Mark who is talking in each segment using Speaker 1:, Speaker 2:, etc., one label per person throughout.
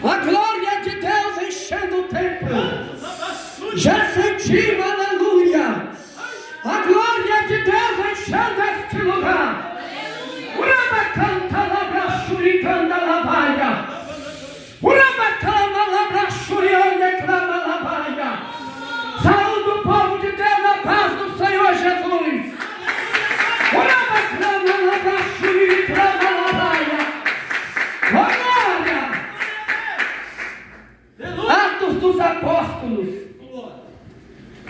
Speaker 1: A glória de Deus enchendo o templo. Já sentimos, aleluia. A glória de Deus enchendo este lugar. Uraba canta labra suricanda labaia. Uraba clama labra surianda clama labaia. Saúde o povo de Deus na paz do Senhor Jesus. Uraba clama labra suricanda clama labaia. Glória. Atos dos Apóstolos.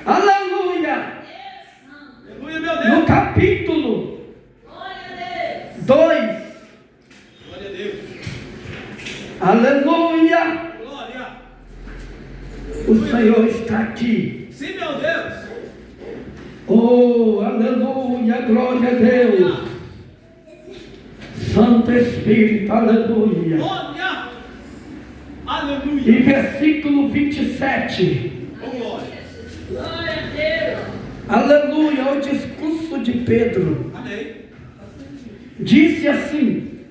Speaker 1: Aleluia. No capítulo 2. Aleluia. O Senhor está aqui.
Speaker 2: Sim, meu Deus.
Speaker 1: Oh, aleluia, glória a Deus. Santo Espírito, aleluia.
Speaker 2: Glória. Aleluia.
Speaker 1: E versículo 27.
Speaker 2: Oh, glória.
Speaker 3: Glória a Deus.
Speaker 1: Aleluia, o discurso de Pedro.
Speaker 2: Amém.
Speaker 1: Disse assim,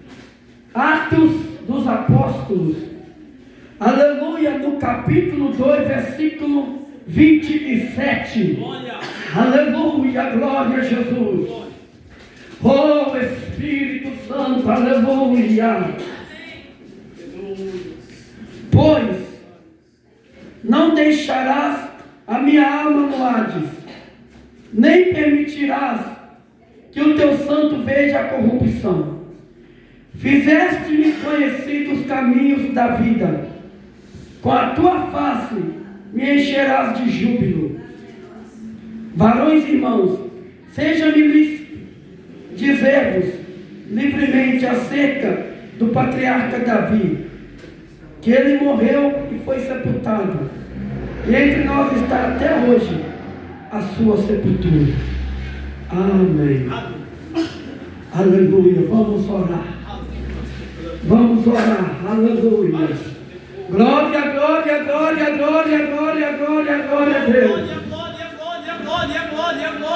Speaker 1: Atos dos Apóstolos, aleluia, no capítulo 2, versículo 27.
Speaker 2: Glória.
Speaker 1: Aleluia, glória a Jesus. Oh Espírito Santo, aleluia. Pois não deixarás a minha alma no Hades, nem permitirás que o teu santo veja a corrupção. Fizeste-me conhecer os caminhos da vida, com a tua face me encherás de júbilo. Varões e irmãos, seja-me lícito dizer-vos livremente acerca do patriarca Davi, que ele morreu e foi sepultado, e entre nós está até hoje a sua sepultura. Amém. Aleluia. Vamos orar. Vamos orar. Aleluia. Glória, glória, glória, glória, glória, glória, glória a Deus.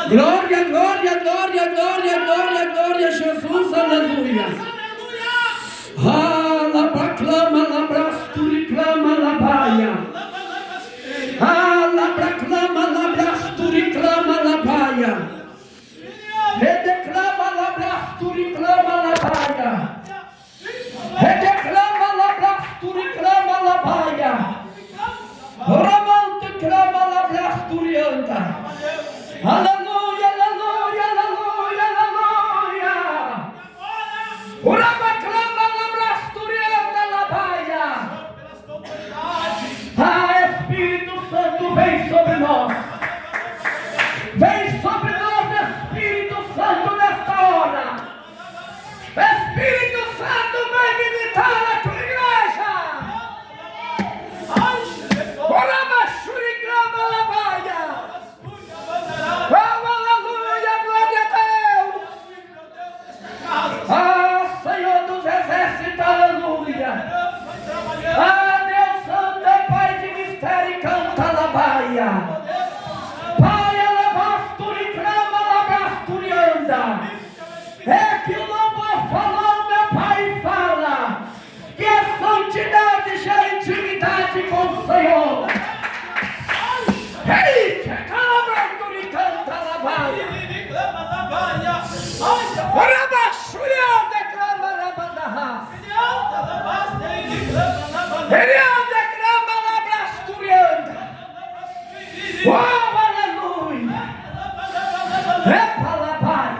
Speaker 1: Glória, glória, glória, glória, glória, glória a Jesus. Aleluia. Alabaclama, labrasturi, clama, labaia. Alabaclama, labrasturi, clama, labaia. Redeclama, labrasturi, clama, labaia. Redeclama, labrasturi, clama, labaia. Ramante, clama, labrasturi, anda. Aleluia, aleluia, aleluia, aleluia. Urabaclama, labrasturi, anda, labaia. Ah, Espírito Santo, vem sobre nós. Vem sobre nós, Espírito Santo, nesta hora. Espírito Santo, vem visitar a tua igreja. Orama, xuricama, labaia. Oh, aleluia, glória a Deus. Ah, Senhor dos exércitos, aleluia. Ah, Deus Santo, Pai de mistério, canta, labaia. Pai, alabasturi, clama, alabasturi, anda. É que o louvor falou, meu Pai fala, que a santidade já é intimidade com o Senhor. Ei, que calabasturi, canta, alabaia. Rabaxuri, anda, clama, alabandaha. Ele anda, clama, alabasturi, anda. Oh, aleluia. É palabai.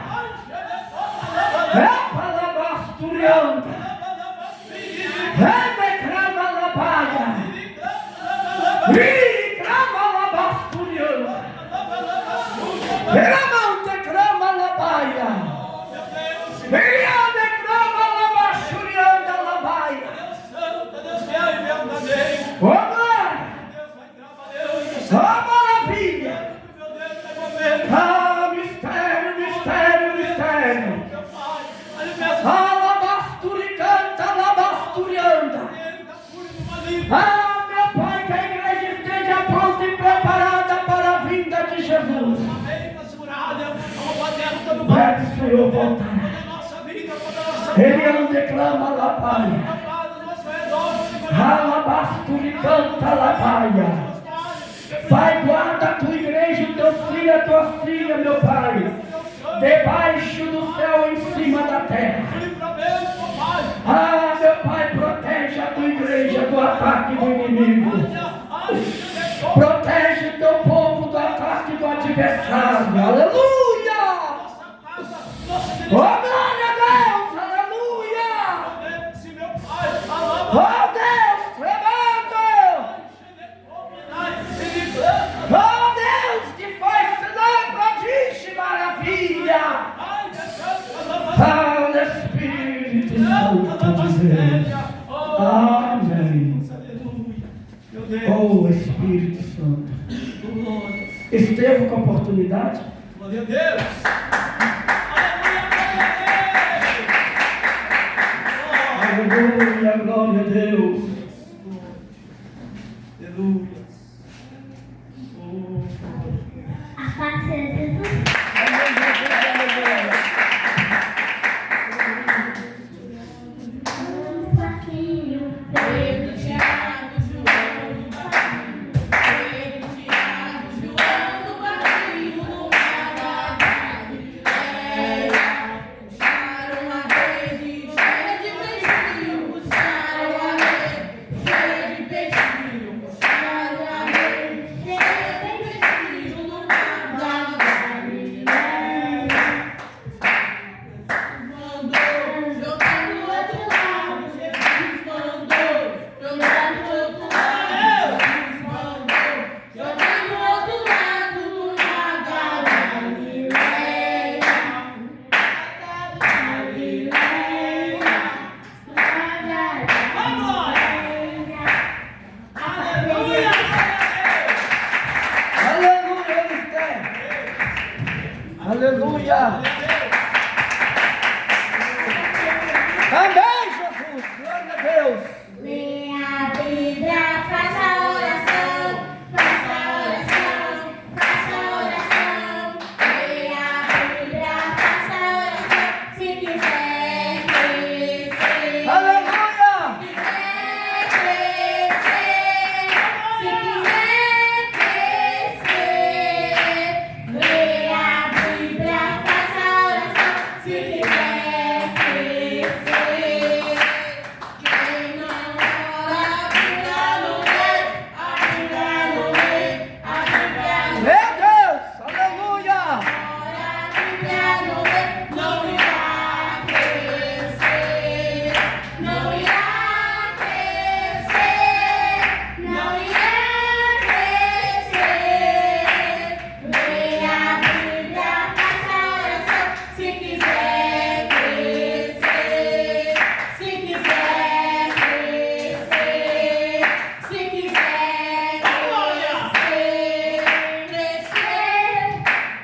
Speaker 1: É palabasturianda. É declama labaia. E clama labasturianda. Era declama labaia. E declama labasturianda labaia. Oh, glória. Oh, maravilha. Ah, mistério, mistério, mistério. Alabasturi, canta, alabasturianda. Ah, meu Pai, que a igreja esteja pronta e preparada para a vinda de Jesus. Vai, Senhor, voltará. Ele não declama lá, Pai. Asturi canta labaia. Pai, guarda a tua igreja, o teu filho, a tua filha, meu Pai, debaixo do céu, em cima da terra. Ah, meu Pai, protege a tua igreja do ataque do inimigo. Protege o teu povo do ataque do adversário. Aleluia! Oh, glória a Deus! Aleluia! Oh, Deus, tremendo! Oh, Deus, que faz sinal, prodígio, maravilha! Fala, Espírito Santo de Deus. Amém. Oh, Espírito Santo. Esteve com a oportunidade?
Speaker 2: Glória a Deus.
Speaker 1: Aleluia, glória a Deus.
Speaker 2: Aleluia.
Speaker 4: A paz seja Jesus. Faquinho, Pedro, Tiago, João, Pedro, Tiago, João, no barquinho, no mar da Galileia. Puxaram a rede cheia de peixinho, puxaram a rede cheia de peixinho, puxaram a rede cheia de peixinho no mar da Galileia. Mandou jogar no outro lado, Jesus mandou jogar no outro lado, Jesus mandou jogar no outro lado, no mar da Galileia. Galileia,
Speaker 2: Aleluia.
Speaker 1: Aleluia, Esther. Aleluia. Amém, Jesus. Glória a Deus.
Speaker 4: Minha Bíblia, faça oração, faça oração, faça oração. Minha Bíblia, faça oração, se quiser crescer.
Speaker 1: Aleluia.
Speaker 4: Se quiser crescer. Leia a Bíblia, faça oração, se quiser crescer. Quem não ora, a Bíblia não lê, a Bíblia não lê, a Bíblia não lê.
Speaker 1: Meu Deus. Aleluia.
Speaker 4: Ora, a Bíblia não lê, não irá crescer, não irá crescer, não irá crescer. Leia a Bíblia, faça oração, se quiser crescer, se quiser crescer, se quiser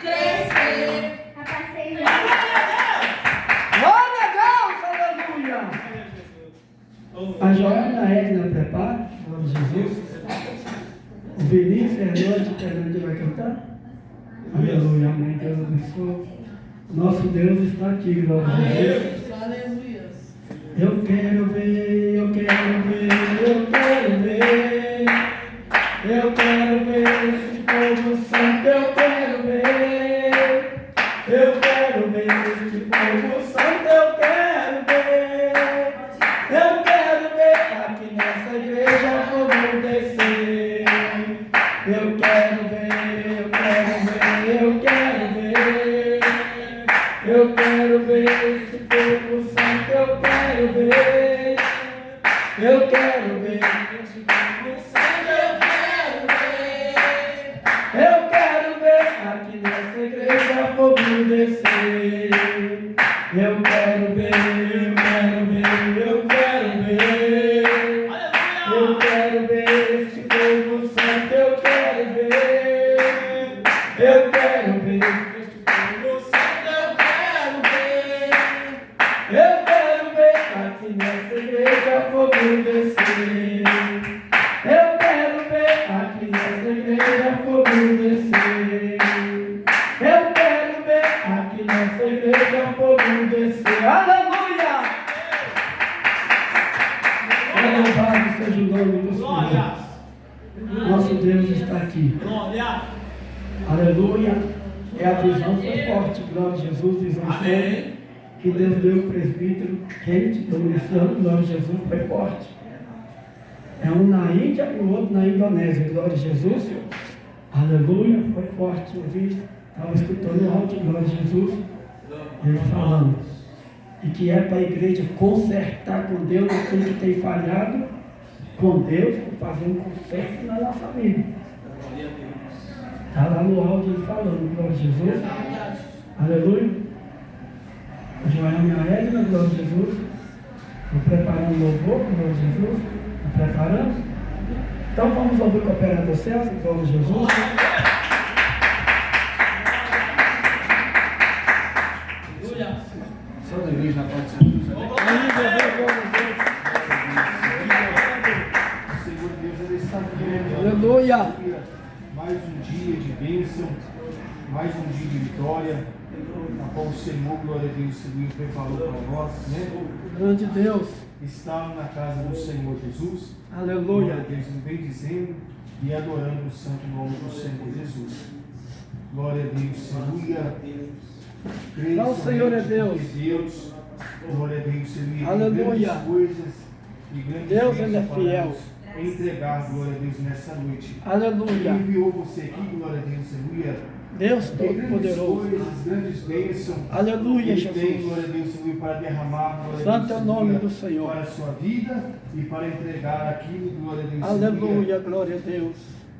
Speaker 4: crescer.
Speaker 1: Glória a Deus. Aleluia. A Joana Edna prepara. Em nome de Jesus. O Vinícius Hernandes Fernandes vai cantar. Aleluia. Amém. Deus abençoe. Nosso Deus está aqui. Glória a Deus.
Speaker 3: Aleluia.
Speaker 1: Eu quero ver, eu quero ver, eu quero ver. Eu quero ver esse povo santo, eu quero ver. Eu quero ver esse povo santo, eu quero ver. Eu quero ver aqui nessa igreja como descer. Eu quero ver, eu quero ver, eu quero ver. Eu quero ver esse povo santo, eu quero ver. Eu quero ver esse povo santo, eu quero ver. Eu quero ver aqui nessa igreja fogo descer. Eu quero ver, eu quero ver, eu quero ver. Eu quero ver esse povo santo, eu quero ver. Eu quero ver esse povo santo, eu quero ver. Eu quero ver aqui nessa igreja fogo descer. Eu quero ver aqui nessa igreja fogo descer. Eu quero ver aqui nessa igreja fogo descer. Aleluia! Louvado seja o nome do Senhor. Aleluia. E a visão foi forte. Glória a Jesus. Visão forte. Que Deus deu o presbítero Kennedy Dominiano. Glória a Jesus. Foi forte. É um na Índia e o outro na Indonésia. Glória a Jesus. Aleluia. Foi forte. Eu vi. Estava escutando o áudio. Glória a Jesus. Ele falando. E que é para a igreja consertar com Deus aquilo que tem falhado com Deus, fazer um conserto na nossa vida. Está lá no áudio ele falando, glória a Jesus. Aleluia. O Joel e a Edna, glória a Jesus. Estou preparando o louvor, glória a Jesus. Estou preparando. Então vamos ouvir o cooperador César, glória a Jesus.
Speaker 5: Só da igreja na paz do Senhor Jesus. Senhor Deus, Ele está querendo.
Speaker 1: Aleluia.
Speaker 5: Mais um dia de bênção, mais um dia de vitória, na qual o Senhor, glória a Deus, Senhor, preparou para nós, né?
Speaker 1: Grande Deus.
Speaker 5: Estamos na casa do Senhor Jesus.
Speaker 1: Aleluia.
Speaker 5: Glória a Deus, bendizendo e adorando o santo nome do Senhor Jesus. Glória a Deus, aleluia.
Speaker 1: Só o Senhor é Deus.
Speaker 5: Deus, glória a Deus, Senhor.
Speaker 1: Aleluia.
Speaker 5: Grandes coisas e grandes
Speaker 1: Deus, Ele é
Speaker 5: bênçãos para
Speaker 1: fiel.
Speaker 5: nos entregar, glória a Deus, nessa noite.
Speaker 1: Aleluia.
Speaker 5: Ele enviou você aqui, glória a Deus, aleluia.
Speaker 1: Deus
Speaker 5: Tem grandes
Speaker 1: Todo-Poderoso.
Speaker 5: coisas, grandes bênçãos.
Speaker 1: Aleluia,
Speaker 5: Ele tem,
Speaker 1: Jesus.
Speaker 5: glória a Deus, Senhor, para derramar, glória a
Speaker 1: Santo
Speaker 5: Deus,
Speaker 1: é o nome
Speaker 5: Senhor,
Speaker 1: do Senhor.
Speaker 5: para a sua vida e para entregar aquilo, glória a Deus,
Speaker 1: Aleluia, glória a Deus.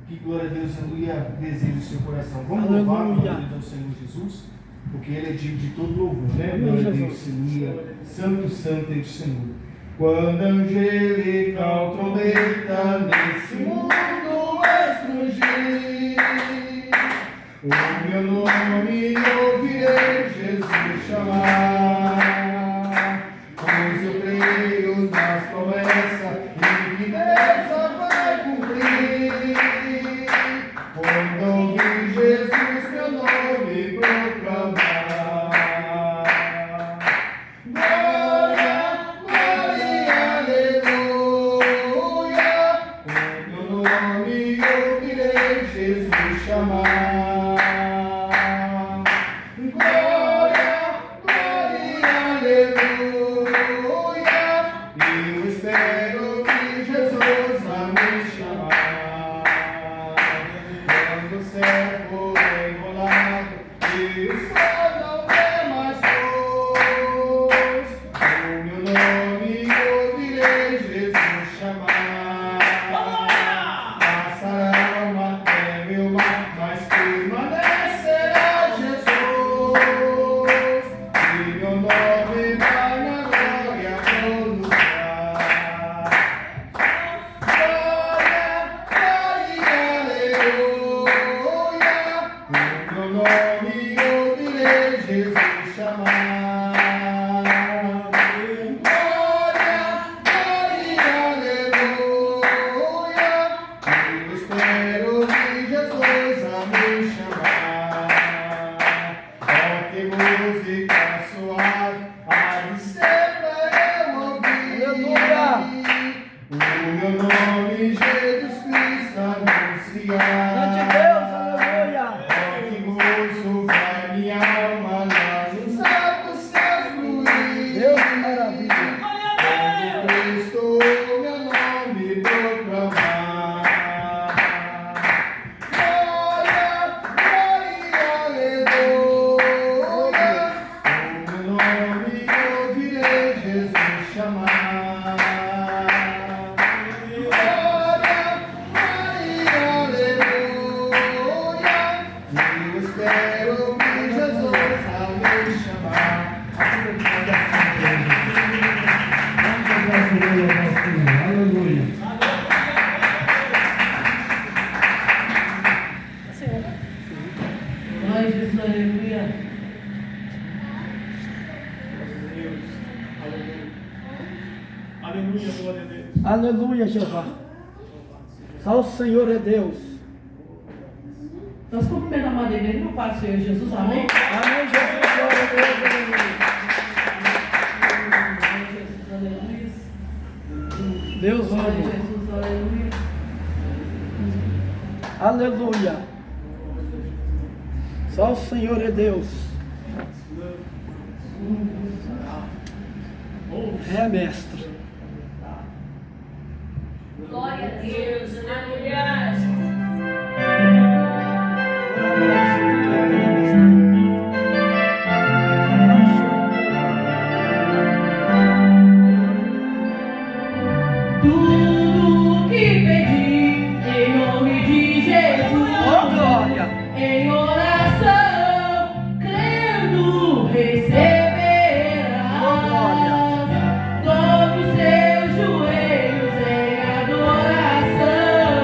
Speaker 5: que, glória a Deus, aleluia, deseja o seu coração. Vamos
Speaker 1: Aleluia.
Speaker 5: louvar, glória a Deus, ao Senhor Jesus, porque Ele é digno de todo louvor, né?
Speaker 1: Amém,
Speaker 5: Glória a
Speaker 1: Jesus.
Speaker 5: Deus, aleluia. Santo, santo é o Senhor. Quando a angelical trombeta nesse mundo estrugir, o meu nome ouvirei Jesus chamar, pois eu creio nas promessas e que Deus vai cumprir. Quando ouvir Jesus meu nome proclamar, glória, glória, aleluia. O meu nome ouvirei Jesus chamar. Glória, glória, aleluia. Eu espero que Jesus vá me chamar. Quando o céu for enrolado e o sol não der mais luz, o meu nome ouvirei Jesus chamar. Passarão até meu mar, mas permanecerá Jesus. E meu nome vai na glória pronunciar. Glória, glória, aleluia. O meu nome ouvirei Jesus chamar. Glória, glória, aleluia. Eu espero que Jesus a me chamar. Ó, que música suave, a de sempre eu ouvi.
Speaker 1: Aleluia.
Speaker 5: O meu nome Jesus Cristo anunciar.
Speaker 1: Grande Deus, aleluia.
Speaker 5: Ó, que gozo vai minha alma lá nos altos céus fluir.
Speaker 1: Deus, que maravilha.
Speaker 5: Quando Cristo meu nome proclamar. Glória, glória, aleluia. O meu nome ouvirei Jesus chamar. Glória, glória, aleluia. Eu espero que Jesus a me chamar.
Speaker 1: Aleluia.
Speaker 3: Glória a Jesus, aleluia.
Speaker 2: Aleluia, glória a Deus.
Speaker 1: Aleluia, Jeová. Só o Senhor é Deus.
Speaker 3: Nós cumprimentamos a amada igreja no Pai do Senhor Jesus, amém?
Speaker 1: Amém, Jesus. Glória a Deus.
Speaker 3: Aleluia. Jesus, aleluia.
Speaker 1: Deus
Speaker 3: Glória a
Speaker 1: ame.
Speaker 3: Jesus, aleluia.
Speaker 1: Aleluia. Só o Senhor é Deus. É, mestre.
Speaker 4: Glória a Deus, aleluia.
Speaker 3: Tudo que pedi em nome de Jesus,
Speaker 1: Oh, glória!
Speaker 3: em oração, crendo receberás. Dobre os seus joelhos em adoração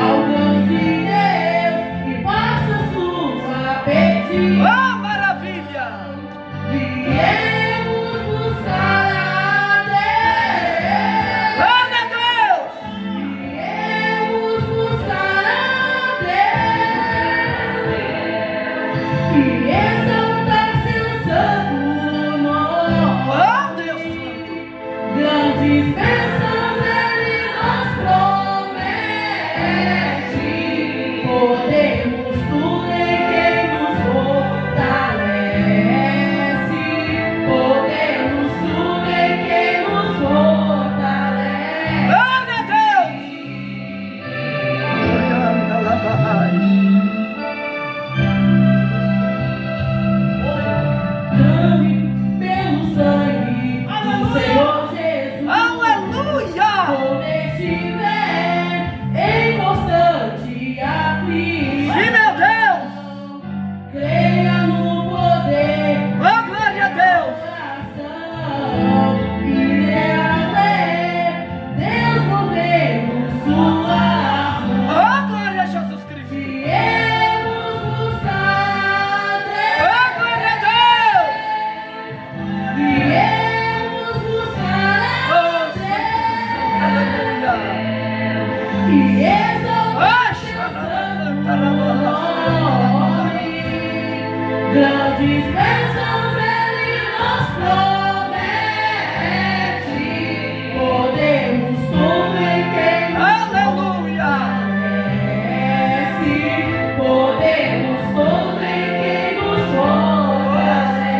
Speaker 3: ao grande Deus e faça sua petição.
Speaker 1: Oh, maravilha!
Speaker 3: Viemos buscar a Deus.
Speaker 1: Glória a Deus!
Speaker 3: Viemos buscar a Deus e exaltar seu santo nome.
Speaker 1: Oh, Deus Santo!
Speaker 3: Grandes bênçãos Ele nos promete. Podemos tudo em quem nos fortalece. Podemos tudo em quem nos fortalece.
Speaker 1: Glória a Deus! Anda lá, vai.
Speaker 3: Clame pelo sangue do Senhor Jesus.
Speaker 1: Aleluia!
Speaker 3: Quando estiver em constante aflição,
Speaker 1: Sim, meu Deus!
Speaker 3: creia no poder
Speaker 1: Oh, glória a Deus!
Speaker 3: da oração e é Deus movendo sua mão.
Speaker 1: Oh, glória a Jesus Cristo!
Speaker 3: Viemos buscar
Speaker 1: Oh,
Speaker 3: Deus.
Speaker 1: glória a Deus!
Speaker 3: Viemos buscar
Speaker 1: Oh,
Speaker 3: Deus
Speaker 1: aleluia!
Speaker 3: e exaltar
Speaker 1: Oh,
Speaker 3: seu
Speaker 1: xarabacanta,
Speaker 3: nome. Grandes bênçãos Ele nos promete. Podemos tudo em quem nos
Speaker 1: aleluia!
Speaker 3: fortalece. Podemos tudo em quem nos fortalece.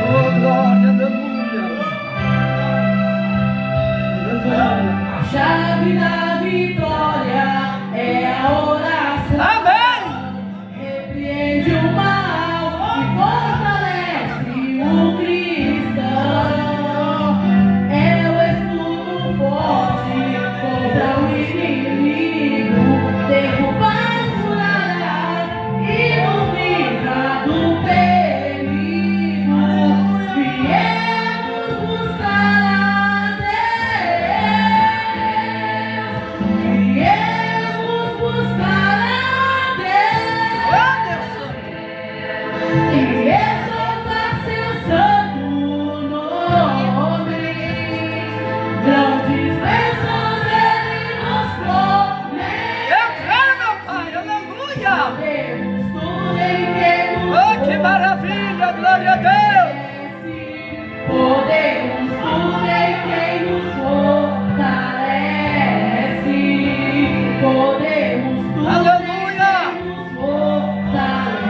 Speaker 1: Oh, glória, aleluia! Aleluia!
Speaker 3: A chave da vitória é a oração.
Speaker 1: Amém!
Speaker 3: Repreende o mal e fortalece o cristão. É o escudo forte contra o inimigo. Derruba as muralhas e nos livra do perigo. Viemos buscar a Deus. Viemos buscar a Deus
Speaker 1: Oh, Deus Santo!
Speaker 3: e exaltar seu santo nome. Grandes bênçãos Ele nos promete.
Speaker 1: Eu creio, meu Pai, aleluia!
Speaker 3: Podemos tudo em quem nos
Speaker 1: Oh, que maravilha, glória a Deus!
Speaker 3: fortalece. Podemos tudo em quem nos fortalece. Podemos tudo
Speaker 1: Aleluia!
Speaker 3: em quem nos fortalece.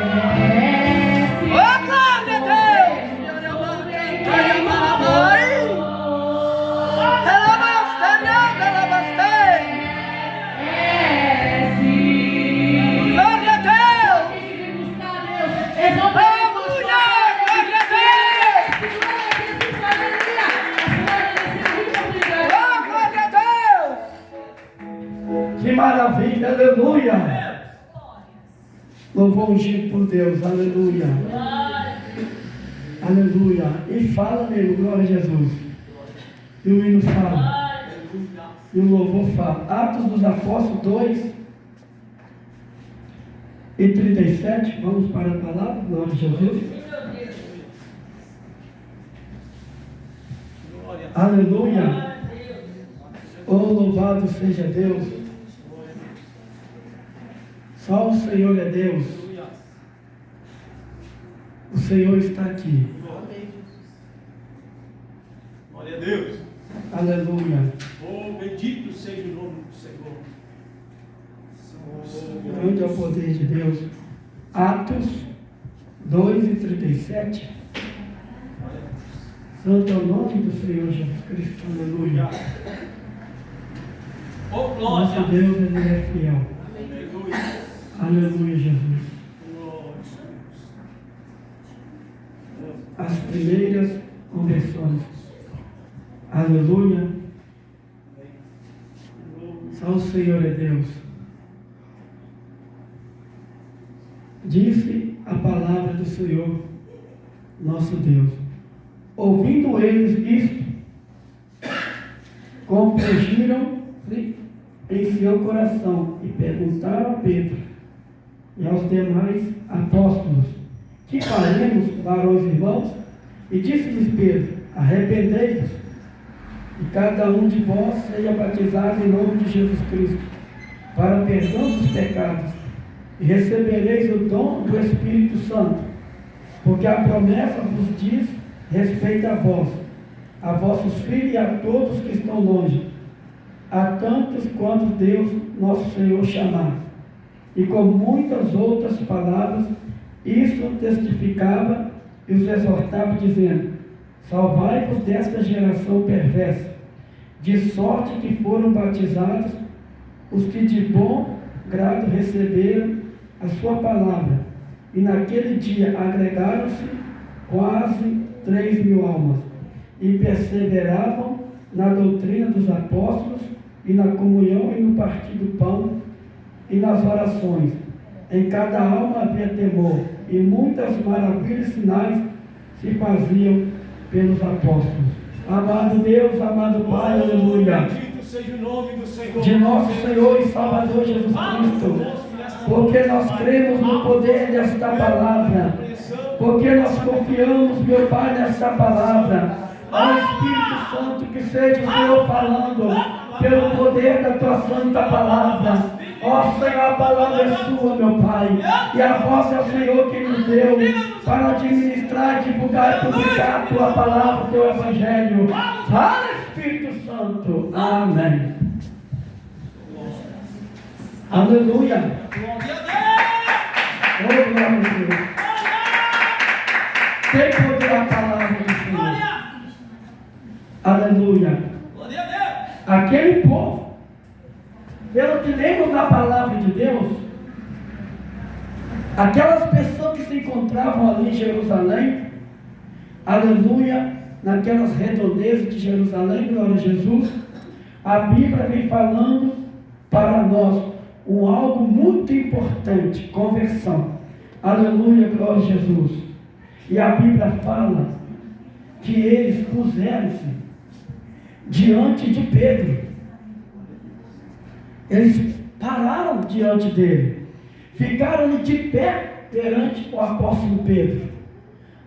Speaker 1: Oh, glória a Deus! Glória a Deus! Aleluia! Glória a Deus! Oh, glória a Deus! Que maravilha, aleluia! Louvor ungido por Deus, aleluia! Aleluia! E fala, nego, glória a Jesus! E o hino fala, e o louvor fala. Atos dos Apóstolos 2 e 37, vamos para a palavra, glória a Jesus! Aleluia! Oh, louvado seja Deus! Só o Senhor é Deus. O Senhor está aqui.
Speaker 2: Glória a Deus.
Speaker 1: Aleluia.
Speaker 2: Oh, bendito seja o nome do Senhor.
Speaker 1: Grande é o poder de Deus. Atos 2:37. Santo é o nome do Senhor Jesus Cristo. Aleluia.
Speaker 2: Oh,
Speaker 1: Nosso
Speaker 2: glória.
Speaker 1: Deus, Ele é fiel. Aleluia, Jesus. As primeiras conversões. Aleluia. Só o Senhor é Deus. Disse a palavra do Senhor, nosso Deus. Ouvindo eles isto, compreenderam-se em seu coração e perguntaram a Pedro e aos demais apóstolos: que faremos, varões irmãos? E disse-lhes Pedro: arrependei-vos, e cada um de vós seja batizado em nome de Jesus Cristo, para perdão dos pecados, e recebereis o dom do Espírito Santo, porque a promessa vos diz respeito a vós, a vossos filhos e a todos que estão longe, a tantos quanto Deus nosso Senhor chamar. E com muitas outras palavras, isto testificava e os exortava, dizendo: salvai-vos desta geração perversa. De sorte que foram batizados os que de bom grado receberam a sua palavra. E naquele dia agregaram-se quase 3.000 almas, e perseveravam na doutrina dos apóstolos, e na comunhão, e no partir do pão, e nas orações. Em cada alma havia temor, e muitas maravilhas e sinais se faziam pelos apóstolos. Amado Deus, amado Pai, aleluia.
Speaker 5: Bendito seja o nome do Senhor.
Speaker 1: De nosso Senhor e Salvador Jesus Cristo, porque nós cremos no poder desta palavra, porque nós confiamos, meu Pai, nesta palavra. Ó Espírito Santo, que seja o Senhor falando pelo poder da tua santa palavra. Ó Senhor, a palavra é sua, meu Pai, e a voz é o Senhor que nos deu para administrar, divulgar e publicar a tua palavra, o teu evangelho. Fala, Espírito Santo. Amém. Aleluia. Oh, glória a Deus. Tem poder a palavra do Senhor. Aleluia.
Speaker 2: Glória a Deus.
Speaker 1: Aquele povo, pelo que lemos na palavra de Deus, aquelas pessoas que se encontravam ali em Jerusalém, aleluia, naquelas redondezas de Jerusalém, glória a Jesus, a Bíblia vem falando para nós algo muito importante: conversão. Aleluia, glória a Jesus. E a Bíblia fala que eles puseram-se diante de Pedro. Eles pararam diante dele, ficaram de pé perante o apóstolo Pedro.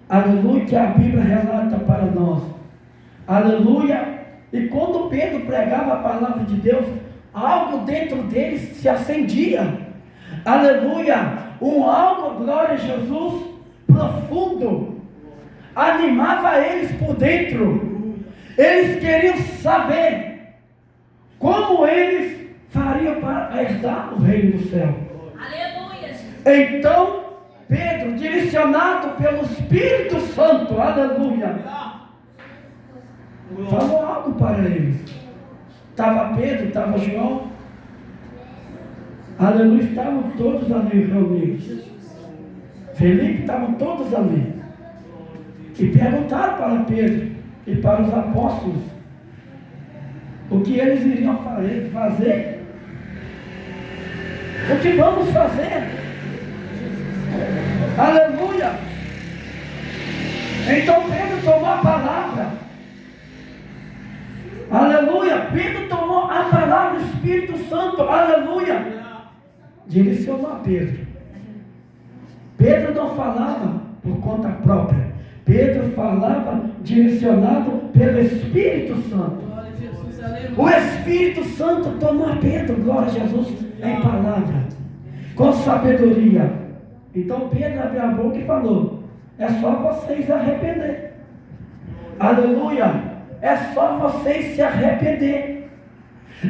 Speaker 1: Aleluia, que a Bíblia relata para nós. Aleluia. E quando Pedro pregava a palavra de Deus, algo dentro deles se acendia. Aleluia. Algo, glória a Jesus, profundo, animava eles por dentro. Eles queriam saber como eles fariam para herdar o reino do céu.
Speaker 4: Aleluia.
Speaker 1: Então Pedro, direcionado pelo Espírito Santo, aleluia, falou algo para eles. Estava Pedro, estava João, aleluia, estavam todos ali reunidos. Felipe, estavam todos ali. E perguntaram para Pedro e para os apóstolos o que eles iriam fazer. O que vamos fazer? Aleluia. Então Pedro tomou a palavra. Aleluia. Pedro tomou a palavra do Espírito Santo. Aleluia. Direcionou a Pedro. Pedro não falava por conta própria. Pedro falava direcionado pelo Espírito Santo. O Espírito Santo tomou a Pedro, glória a Jesus, em palavra, com sabedoria. Então Pedro abriu a boca e falou: é só vocês se arrepender. Aleluia. É só vocês se arrepender.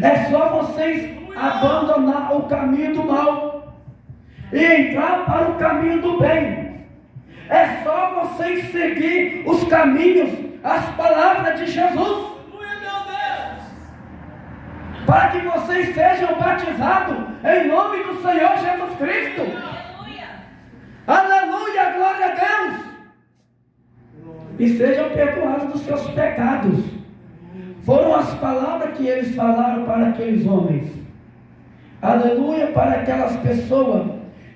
Speaker 1: É só vocês abandonar o caminho do mal e entrar para o caminho do bem. É só vocês seguir os caminhos, as palavras de Jesus, para que vocês sejam batizados em nome do Senhor Jesus Cristo. Aleluia, glória a Deus. E sejam perdoados dos seus pecados. Foram as palavras que eles falaram para aqueles homens. Aleluia, para aquelas pessoas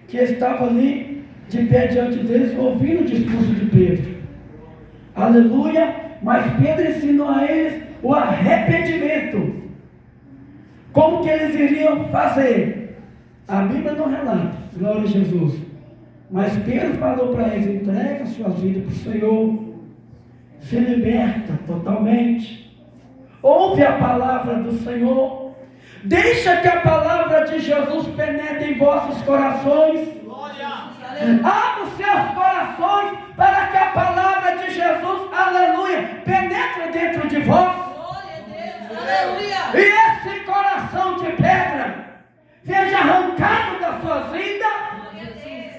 Speaker 1: que estavam ali de pé diante deles, ouvindo o discurso de Pedro. Aleluia, mas Pedro ensinou a eles o arrependimento. Como que eles iriam fazer? A Bíblia não relata, glória a Jesus. Mas Pedro falou para eles: entrega suas vidas para o Senhor, se liberta totalmente, ouve a palavra do Senhor, deixa que a palavra de Jesus penetre em vossos corações, abra os seus corações para que a palavra de Jesus, aleluia, penetre dentro de vós. E esse coração de pedra seja arrancado da sua vida,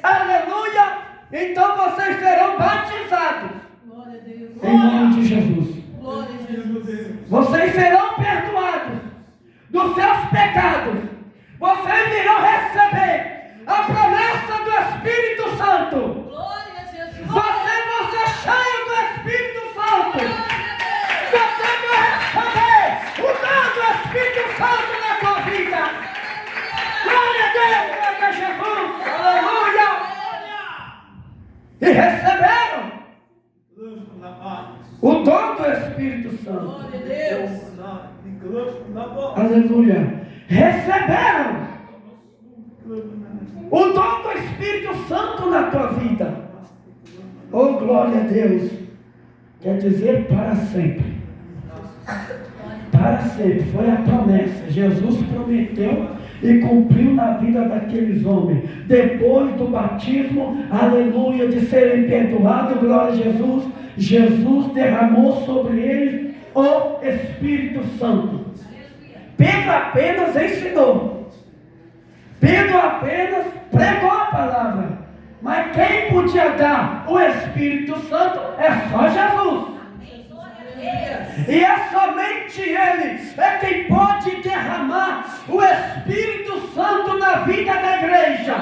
Speaker 1: aleluia. Então vocês serão batizados em nome de Jesus. Vocês serão perdoados dos seus pecados. Vocês irão receber a promessa do Espírito Santo. Vocês vão ser cheios do Espírito Santo. Você vai receber o dom do Espírito Santo na tua vida. Glória a Deus, glória a Jesus. Aleluia. E receberam o dom do Espírito Santo. Aleluia. Receberam o dom do Espírito Santo na tua vida. Oh, glória a Deus. Quer dizer para sempre. Para sempre. Foi a promessa. Jesus prometeu e cumpriu na vida daqueles homens. Depois do batismo, aleluia, de serem perdoados, glória a Jesus, Jesus derramou sobre eles o Espírito Santo. Pedro apenas ensinou. Pedro apenas pregou a palavra. Mas quem podia dar o Espírito Santo é só Jesus. E é somente Ele é quem pode derramar o Espírito Santo na vida da igreja.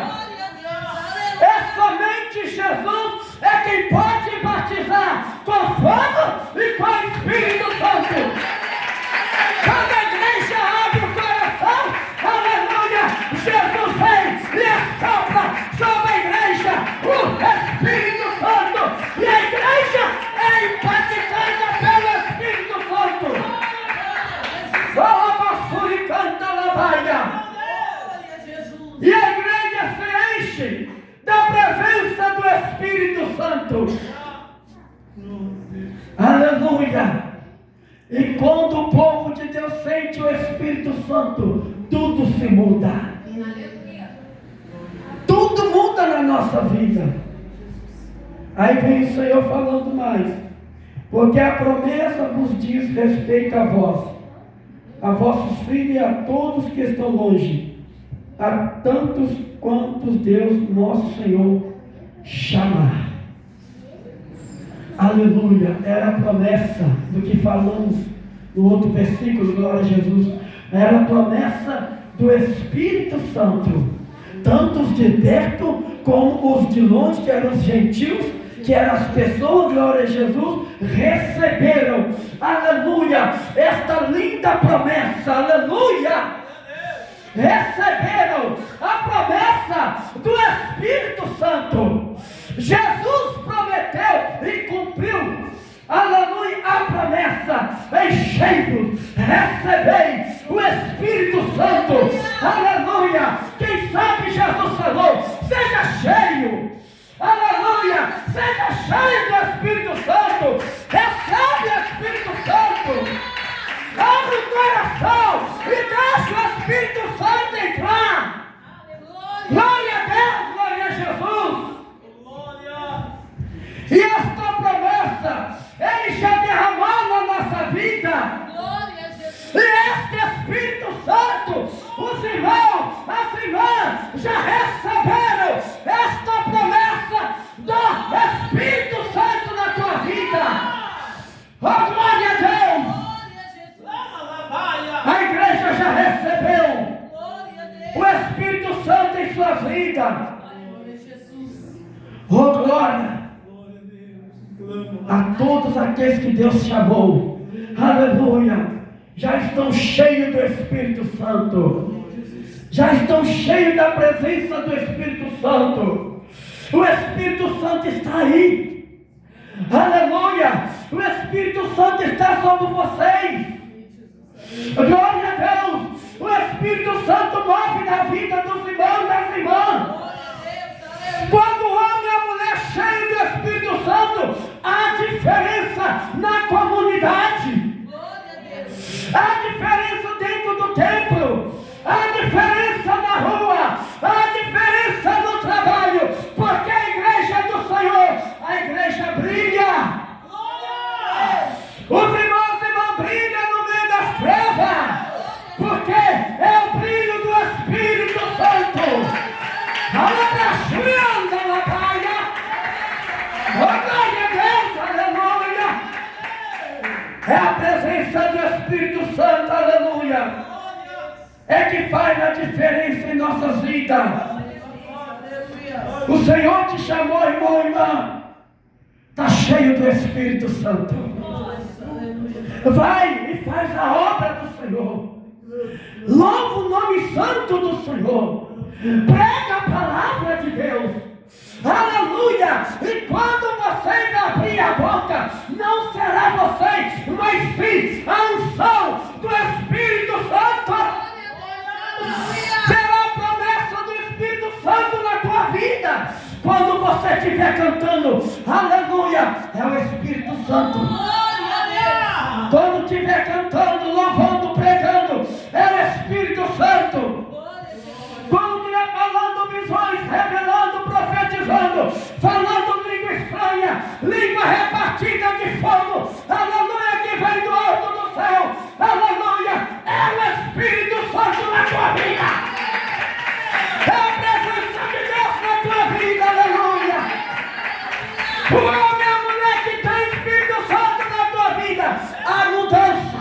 Speaker 1: É somente Jesus é quem pode batizar com fogo e com o Espírito Santo. Quando a igreja abre o coração, aleluia, Jesus vem e assopra sobre a igreja o Espírito Santo. E a igreja é impactada pelo Espírito Santo. Fala, basura e canta lá, baia. E a igreja se enche da presença do Espírito Santo. Aleluia. E quando o povo de Deus sente o Espírito Santo, tudo se muda. Tudo muda na nossa vida. Aí vem o Senhor falando mais. Porque a promessa vos diz respeito a vós, a vossos filhos e a todos que estão longe, a tantos quantos Deus nosso Senhor chamar. Aleluia, era a promessa do que falamos no outro versículo, glória a Jesus. Era a promessa do Espírito Santo, tanto os de perto como os de longe, que eram os gentios, que eram as pessoas, glória a Jesus, receberam, aleluia, esta linda promessa, aleluia. Receberam a promessa do Espírito Santo. Jesus prometeu e cumpriu, aleluia, a promessa. Enchei-vos, recebeis o Espírito Santo, aleluia. Quem sabe Jesus falou: seja cheio, aleluia, seja cheio do Espírito Santo. Recebe o Espírito Santo. Abre o coração e deixa o Espírito Santo entrar. Glória a Deus, glória a Jesus. E esta promessa Ele já derramou na nossa vida. E este Espírito Santo os irmãos, as irmãs já receberam esta promessa do Espírito Santo na tua vida. Oh, glória a Deus! A igreja já recebeu o Espírito Santo em sua vida. Oh, glória a todos aqueles que Deus chamou. Aleluia. Já estão cheios do Espírito Santo. Já estão cheios da presença do Espírito Santo. O Espírito Santo está aí. Aleluia. O Espírito Santo está sobre vocês. Glória a Deus. O Espírito Santo move na vida dos irmãos e das irmãs. Quando o homem e a mulher cheios do Espírito Santo, há diferença na comunidade. Há diferença dentro do templo. Há diferença na rua. Há diferença no trabalho. Porque a igreja é do Senhor. A igreja brilha. Os irmãos e irmãs brilham no meio das trevas. Porque é o brilho do Espírito Santo. Aleluia, na praia. Oh, glória a Deus, aleluia. É a presença do Espírito Santo, aleluia, é que faz a diferença em nossas vidas. O Senhor te chamou, irmão e irmã. Está cheio do Espírito Santo. Vai e faz a obra do Senhor. Louva o nome santo do Senhor. Prega a palavra de Deus. Aleluia. E quando vocês abrirem a boca, não será vocês, mas sim a unção do Espírito Santo. Será a promessa do Espírito Santo na tua vida. Quando você estiver cantando, aleluia, é o Espírito Santo. Quando estiver cantando, louvando, pregando, é o Espírito Santo. Quando estiver falando visões, revelando, profetizando, falando língua estranha, língua repartida de fogo, aleluia, que vem do alto do céu, aleluia, é o Espírito Santo na tua vida. É a presença de Deus na tua vida, aleluia. O homem e a mulher que tem Espírito Santo na tua vida, a mudança,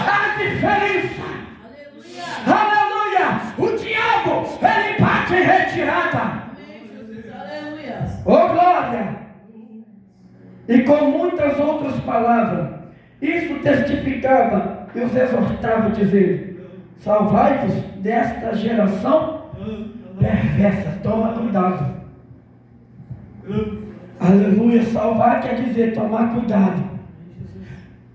Speaker 1: a diferença, aleluia. O diabo, ele bate em retirada. Oh, glória. E com muitas outras palavras, isso testificava e os exortava, dizendo: salvai-vos desta geração perversa. Toma cuidado. Aleluia. Salvar quer dizer tomar cuidado.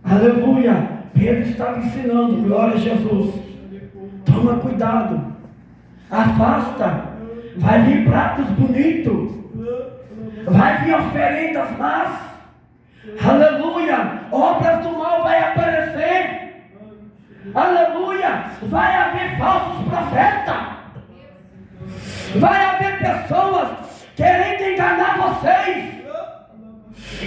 Speaker 1: Aleluia. Pedro estava ensinando. Glória a Jesus. Toma cuidado. Afasta. Vai vir pratos bonitos. Vai vir oferendas más. Aleluia. Obras do mal vai aparecer. Aleluia. Vai haver falsos profetas. Vai haver pessoas querendo enganar vocês.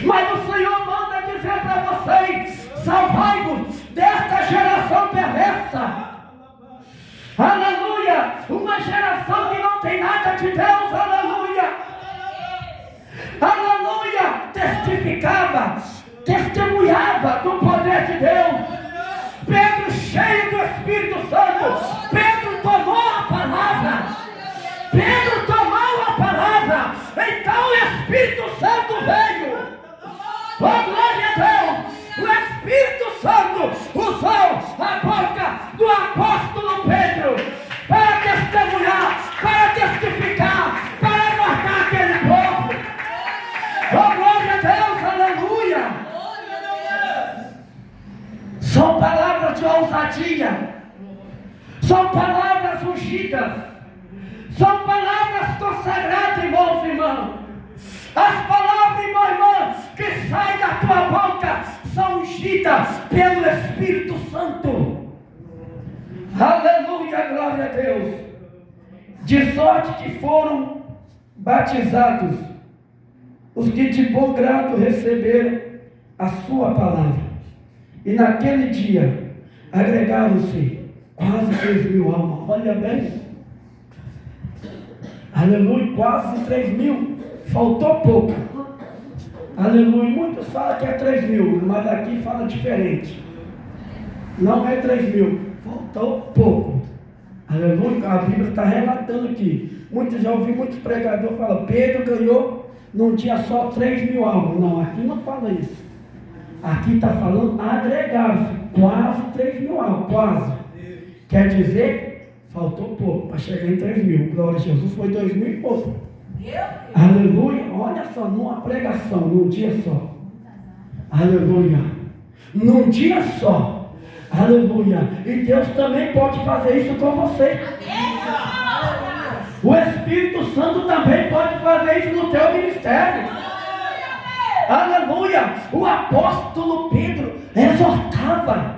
Speaker 1: Mas o Senhor manda dizer para vocês: salvai-vos desta geração perversa. Aleluia. Uma geração que não tem nada de Deus. Aleluia. Aleluia. Testificava, testemunhava do poder de Deus. Pedro, cheio do Espírito Santo, Pedro tomou a palavra. Pedro tomou a palavra. Então o Espírito Santo veio. Oh, glória a Deus. O Espírito Santo usou a boca do apóstolo Pedro para testemunhar, para testificar, para marcar aquele povo. Oh, glória a Deus, aleluia. São palavras de ousadia, são palavras ungidas, são palavras consagradas, irmãos e irmãs. As palavras, irmão e irmã, que saem da tua boca são ungidas pelo Espírito Santo. Aleluia, glória a Deus. De sorte que foram batizados os que de bom grado receberam a sua palavra. E naquele dia agregaram-se Quase 3.000 almas. Olha bem. Aleluia, quase 3.000. Faltou pouco. Aleluia. Muitos falam que é 3.000, mas aqui fala diferente. Não é 3.000. Faltou pouco. Aleluia. A Bíblia está relatando aqui. Muitos, já ouvi muitos pregadores falar, Pedro ganhou num dia só 3.000 almas. Não, aqui não fala isso. Aqui está falando agregados, quase 3.000 almas, quase. Quer dizer, faltou pouco para chegar em 3.000. Glória a Jesus, foi 2.000 e pouco. Aleluia, olha só, numa pregação, num dia só. Aleluia, num dia só. Aleluia, e Deus também pode fazer isso com você. O Espírito Santo também pode fazer isso no teu ministério. Aleluia, o apóstolo Pedro exortava.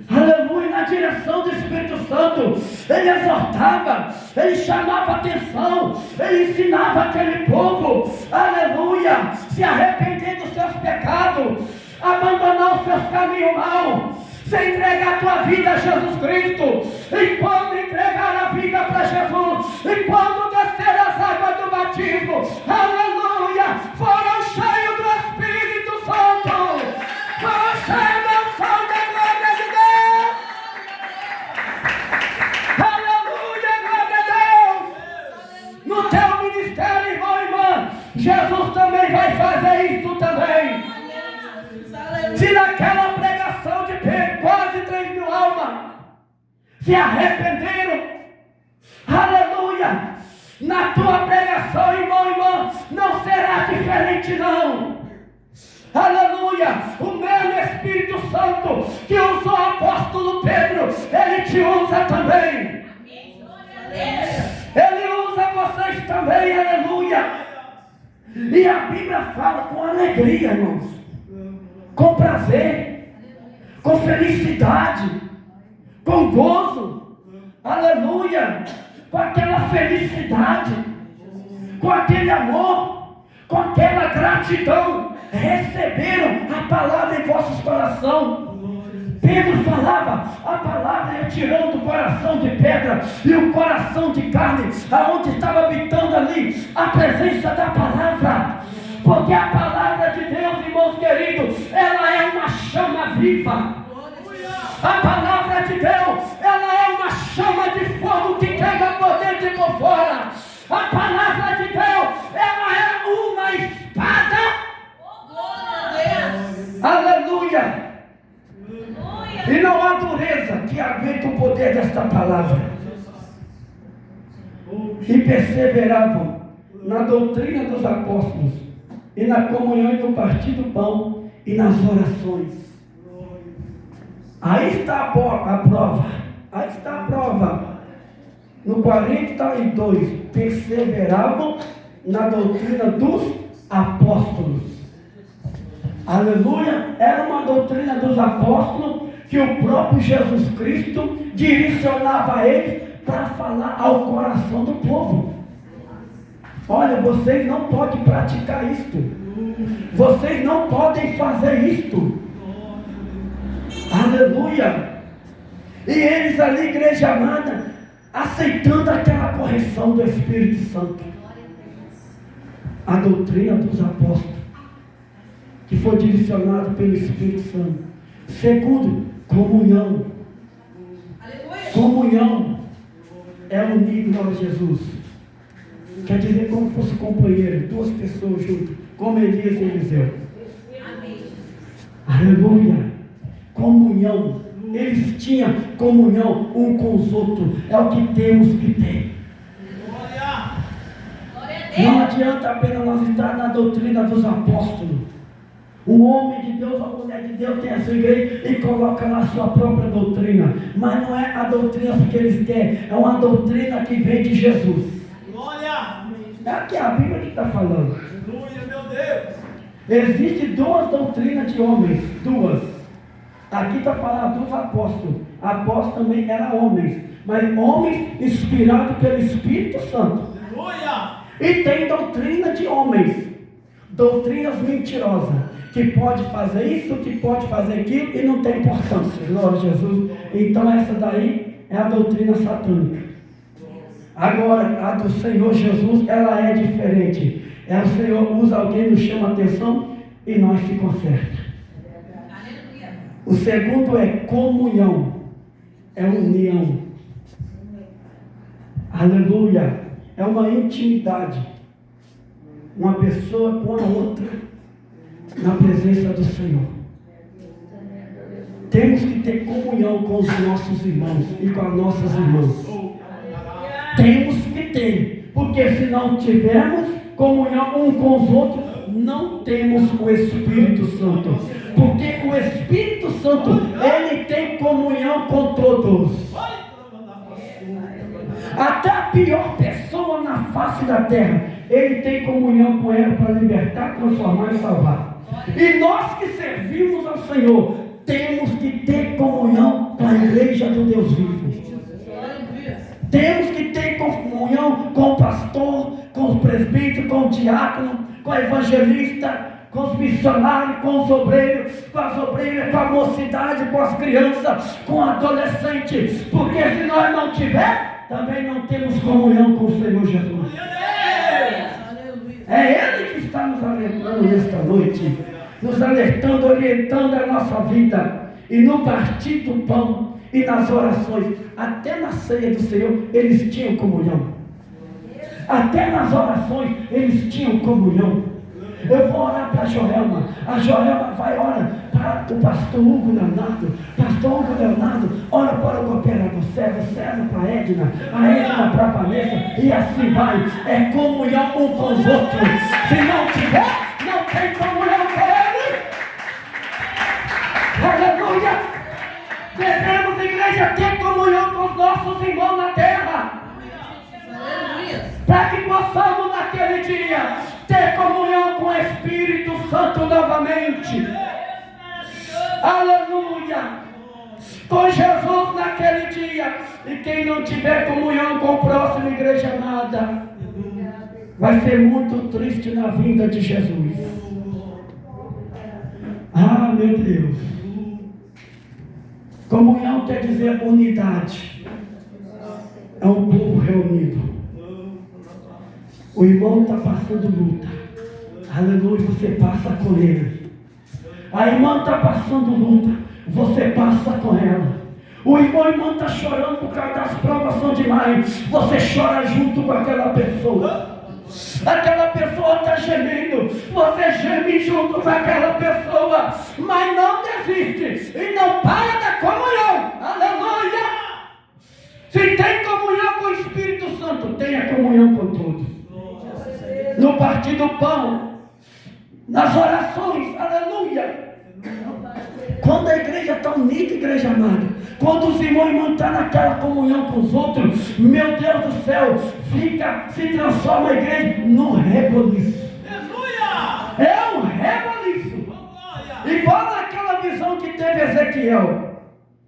Speaker 1: Aleluia, na direção do Espírito Santo. Ele exortava, ele chamava atenção, ele ensinava aquele povo, aleluia, se arrepender dos seus pecados, abandonar os seus caminhos maus, se entregar a tua vida a Jesus Cristo. E quando entregar a vida para Jesus, e quando descer as águas do batismo, aleluia, foram cheios do Espírito Santo, foram cheios da unção da glória de Deus. Aleluia, glória a Deus. No teu ministério, irmão e irmã, Jesus também vai fazer isso também. Se naquela pregação de Pedro, quase 3.000 almas se arrependeram, aleluia, na tua pregação, irmão e irmã, não será diferente não. Aleluia, o mesmo Espírito Santo que usou o apóstolo Pedro, ele te usa também. Ele usa vocês também, aleluia. E a Bíblia fala com alegria, irmãos, com prazer, com felicidade, com gozo, aleluia, com aquela felicidade, com aquele amor, com aquela gratidão, receberam a palavra em vossos corações. Pedro falava, a palavra ia tirando do coração de pedra e o coração de carne, aonde estava habitando ali a presença da palavra. Porque a palavra de Deus, irmãos queridos, ela é uma chama viva. A palavra de Deus, ela é uma chama de fogo que queima por dentro e por fora. A palavra de Deus, ela é uma espada. Aleluia. E não há dureza que aguente o poder desta palavra. E perseveravam na doutrina dos apóstolos, e na comunhão e no partir do pão, e nas orações. Aí está a prova. Aí está a prova. No 42, perseveravam na doutrina dos apóstolos. Aleluia. Era uma doutrina dos apóstolos que o próprio Jesus Cristo direcionava a eles para falar ao coração do povo. Olha, vocês não podem praticar isto. Vocês não podem fazer isto. Aleluia. E eles ali, igreja amada, aceitando aquela correção do Espírito Santo. A doutrina dos apóstolos, que foi direcionada pelo Espírito Santo. Segundo, comunhão. Aleluia. Comunhão é unir, glória a Jesus. Quer dizer, como fosse companheiro, duas pessoas juntas, como Elias e Eliseu. Amém. Aleluia. Comunhão. Eles tinham comunhão um com os outros. É o que temos que ter. Glória. Não adianta apenas nós estar na doutrina dos apóstolos. O homem de Deus, a mulher de Deus tem a sua igreja e coloca lá a sua própria doutrina. Mas não é a doutrina que eles querem, é uma doutrina que vem de Jesus. Glória! É aqui a Bíblia que está falando. Aleluia, meu Deus! Existem duas doutrinas de homens, duas. Aqui está falando dos apóstolos. Apóstolos também eram homens, mas homens inspirados pelo Espírito Santo. Aleluia! E tem doutrina de homens, doutrinas mentirosas, que pode fazer isso, que pode fazer aquilo e não tem importância. Glória a Jesus. Então essa daí é a doutrina satânica. Agora, a do Senhor Jesus, ela é diferente. O Senhor usa alguém, nos chama a atenção e nós se conserta. O segundo é comunhão, é união. Aleluia, é uma intimidade. Uma pessoa com a outra na presença do Senhor. Temos que ter comunhão com os nossos irmãos e com as nossas irmãs. Temos que ter, porque se não tivermos comunhão um com os outros, não temos o Espírito Santo. Porque o Espírito Santo, ele tem comunhão com todos. Até a pior pessoa na face da terra, ele tem comunhão com ela para libertar, transformar e salvar. E nós que servimos ao Senhor, temos que ter comunhão com a igreja do Deus vivo. Temos que ter comunhão com o pastor, com o presbítero, com o diácono, com o evangelista, com os missionários, com os obreiros, com as obreiras, com a mocidade, com as crianças, com adolescentes. Porque se nós não tivermos, também não temos comunhão com o Senhor Jesus. É Ele que está nos alertando nesta noite, nos alertando, orientando a nossa vida. E no partir do pão e nas orações, até na ceia do Senhor, eles tinham comunhão. Até nas orações, eles tinham comunhão. Eu vou orar para a Joelma. A Joelma vai orar para o pastor Hugo Leonardo. Pastor Hugo Leonardo ora para o cooperador César. César para a Edna para a Vanessa. E assim vai. É comunhão um com os outros. Se não tiver, não tem comunhão com ele. Aleluia. Devemos, igreja, ter comunhão com os nossos irmãos na terra. Para que possamos naquele dia ter comunhão com o Espírito Santo novamente. Aleluia. Com Jesus naquele dia. E quem não tiver comunhão com o próximo, igreja amada, vai ser muito triste na vinda de Jesus. Ah, meu Deus. Comunhão quer dizer unidade. É um povo reunido. O irmão está passando luta. Aleluia, você passa com ele. A irmã está passando luta. Você passa com ela. O irmão está chorando por causa das provas são demais. Você chora junto com aquela pessoa. Aquela pessoa está gemendo. Você geme junto com aquela pessoa. Mas não desiste. E não para da comunhão. Aleluia. Se tem comunhão com o Espírito Santo, tenha comunhão com todos. No partir do pão, nas orações, aleluia. Quando a igreja está unida, igreja amada, quando os irmãos estão naquela comunhão com os outros, meu Deus do céu, se transforma a igreja num reboliço. É um reboliço. Igual naquela visão que teve Ezequiel.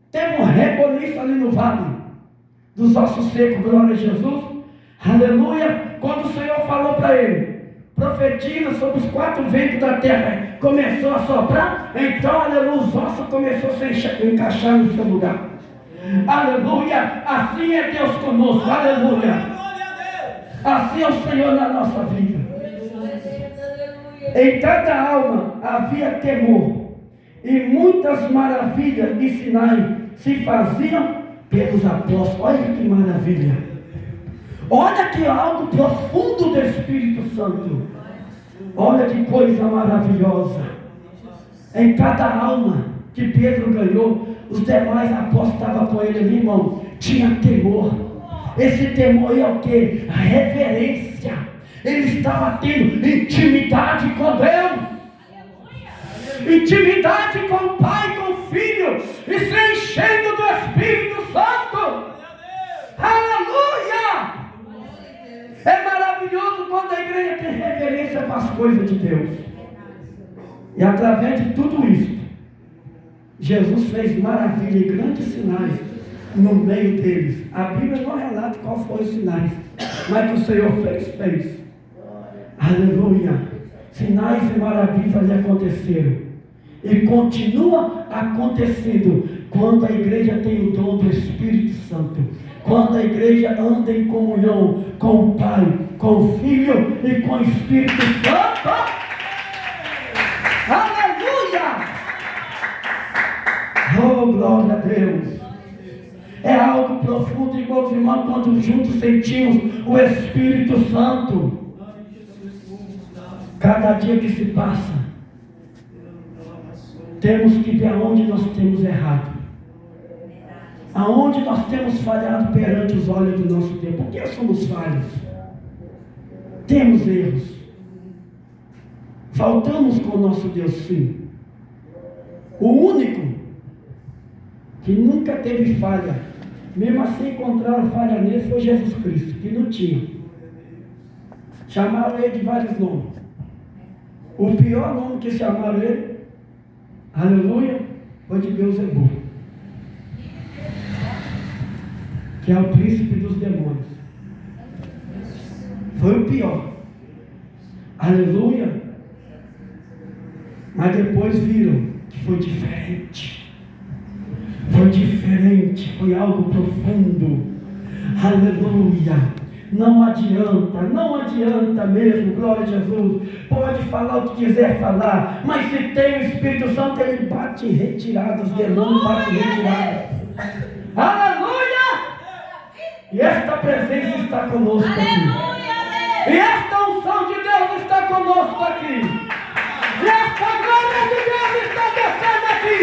Speaker 1: Teve um reboliço ali no vale dos ossos secos, glória a Jesus. Aleluia. Quando o Senhor falou para ele, profetiza sobre os 4 ventos da terra, começou a soprar, então, aleluia, os ossos começaram a se encaixar no seu lugar. Aleluia. Assim é Deus conosco. Aleluia. Assim é o Senhor na nossa vida. Em cada alma havia temor, e muitas maravilhas e sinais se faziam pelos apóstolos. Olha que maravilha. Olha que algo profundo do Espírito Santo. Olha que coisa maravilhosa. Em cada alma que Pedro ganhou, os demais apóstolos estavam com ele ali, irmão. Tinha temor. Esse temor é o que? A reverência. Ele estava tendo intimidade com Deus. Intimidade com o Pai, com o Filho. E se enchendo do Espírito Santo. Aleluia. É maravilhoso quando a igreja tem reverência para as coisas de Deus. E através de tudo isso, Jesus fez maravilha e grandes sinais no meio deles. A Bíblia não relata qual foram os sinais, mas que o Senhor fez. Aleluia. Sinais e maravilhas lhe aconteceram. E continua acontecendo quando a igreja tem o dom do Espírito Santo. Quando a igreja anda em comunhão com o Pai, com o Filho e com o Espírito Santo. Aleluia! Oh, glória a Deus! É algo profundo, irmãos e irmãs, quando juntos sentimos o Espírito Santo. Cada dia que se passa, temos que ver aonde nós temos errado. Aonde nós temos falhado perante os olhos do nosso Deus. Porque somos falhos. Temos erros. Faltamos com o nosso Deus, sim. O único que nunca teve falha, mesmo assim encontraram falha nele, foi Jesus Cristo, que não tinha. Chamaram ele de vários nomes. O pior nome que chamaram ele, aleluia, foi de Beelzebul, que é o príncipe dos demônios. Foi o pior. Aleluia. Mas depois viram que foi diferente. Foi diferente, foi algo profundo. Aleluia. Não adianta mesmo, glória a Jesus. Pode falar o que quiser falar, mas se tem o Espírito Santo, ele bate em retirada, os demônios batem em retirada. Aleluia! E esta presença está conosco aqui. E esta unção de Deus está conosco aqui. E esta glória de Deus está descendo aqui.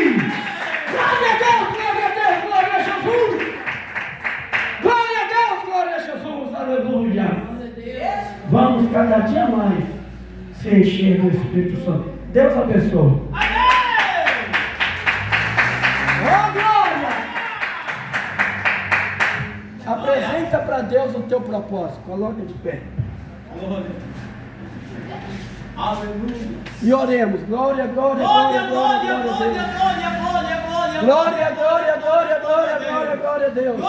Speaker 1: Glória a Deus, glória a Deus, glória a Jesus. Glória a Deus, glória a Jesus, aleluia. Vamos cada dia mais se encher do Espírito Santo. Deus abençoe. Oh, glória! Apresenta para Deus o teu propósito. Coloca de pé.
Speaker 2: Glória. Aleluia.
Speaker 1: E oremos. Glória, glória, glória, glória, glória, glória, glória, glória, glória, glória, glória a Deus.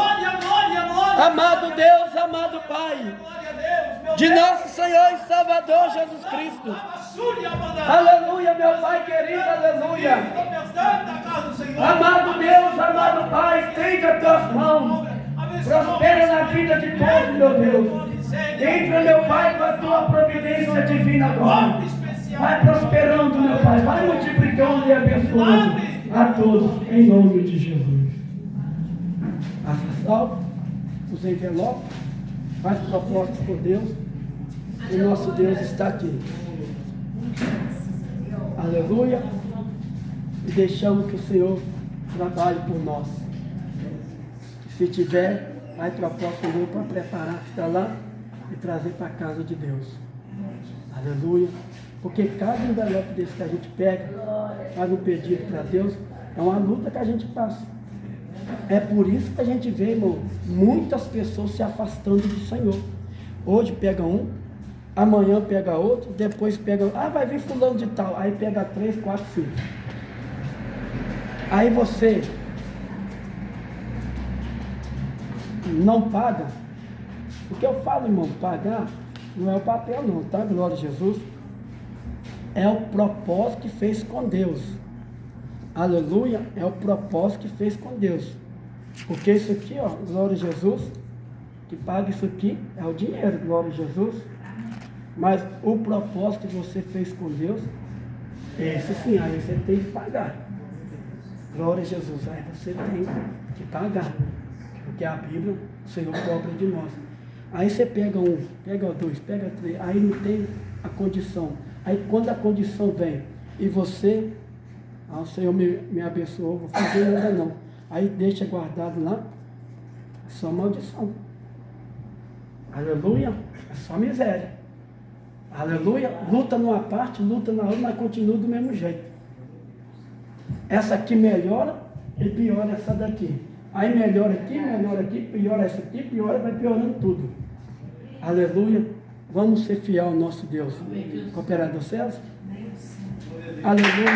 Speaker 1: Amado Deus, amado Pai, de nosso Senhor e Salvador Jesus Cristo. Aleluia, meu Pai querido, aleluia. Amado Deus, amado Pai, estende as tuas mãos. Prospera na vida de todos, meu Deus. Entra, meu Pai, com a tua providência divina agora. Vai prosperando, meu Pai. Vai multiplicando e abençoando a todos, em nome de Jesus. Salve os envelopes. Faz propósitos por Deus. E nosso Deus está aqui. Aleluia. E deixamos que o Senhor trabalhe por nós. Se tiver, vai propósito meu para preparar que está lá e trazer para a casa de Deus. Aleluia. Porque cada envelope desse que a gente pega, faz um pedido para Deus, é uma luta que a gente passa. É por isso que a gente vê, irmão, muitas pessoas se afastando do Senhor. Hoje pega um, amanhã pega outro, depois pega, vai vir fulano de tal, aí pega 3, 4 filhos. Aí você não paga. O que eu falo, irmão, pagar não é o papel não, tá? Glória a Jesus. É o propósito que fez com Deus. Aleluia, é o propósito que fez com Deus. Porque isso aqui, ó, glória a Jesus, que paga isso aqui é o dinheiro, glória a Jesus. Mas o propósito que você fez com Deus, esse sim, aí você tem que pagar. Glória a Jesus, aí você tem que pagar. Porque a Bíblia, o Senhor cobra de nós. Aí você pega um, pega dois, pega três, aí não tem a condição. Aí quando a condição vem e você, o Senhor me abençoou, vou fazer ainda não. Aí deixa guardado lá, é só maldição. Aleluia, é só miséria. Aleluia, luta numa parte, luta na outra, mas continua do mesmo jeito. Essa aqui melhora e piora essa daqui. Aí melhora aqui, piora essa aqui, piora, vai piorando tudo. Aleluia. Vamos ser fiel ao nosso Deus. Cooperador César? Aleluia.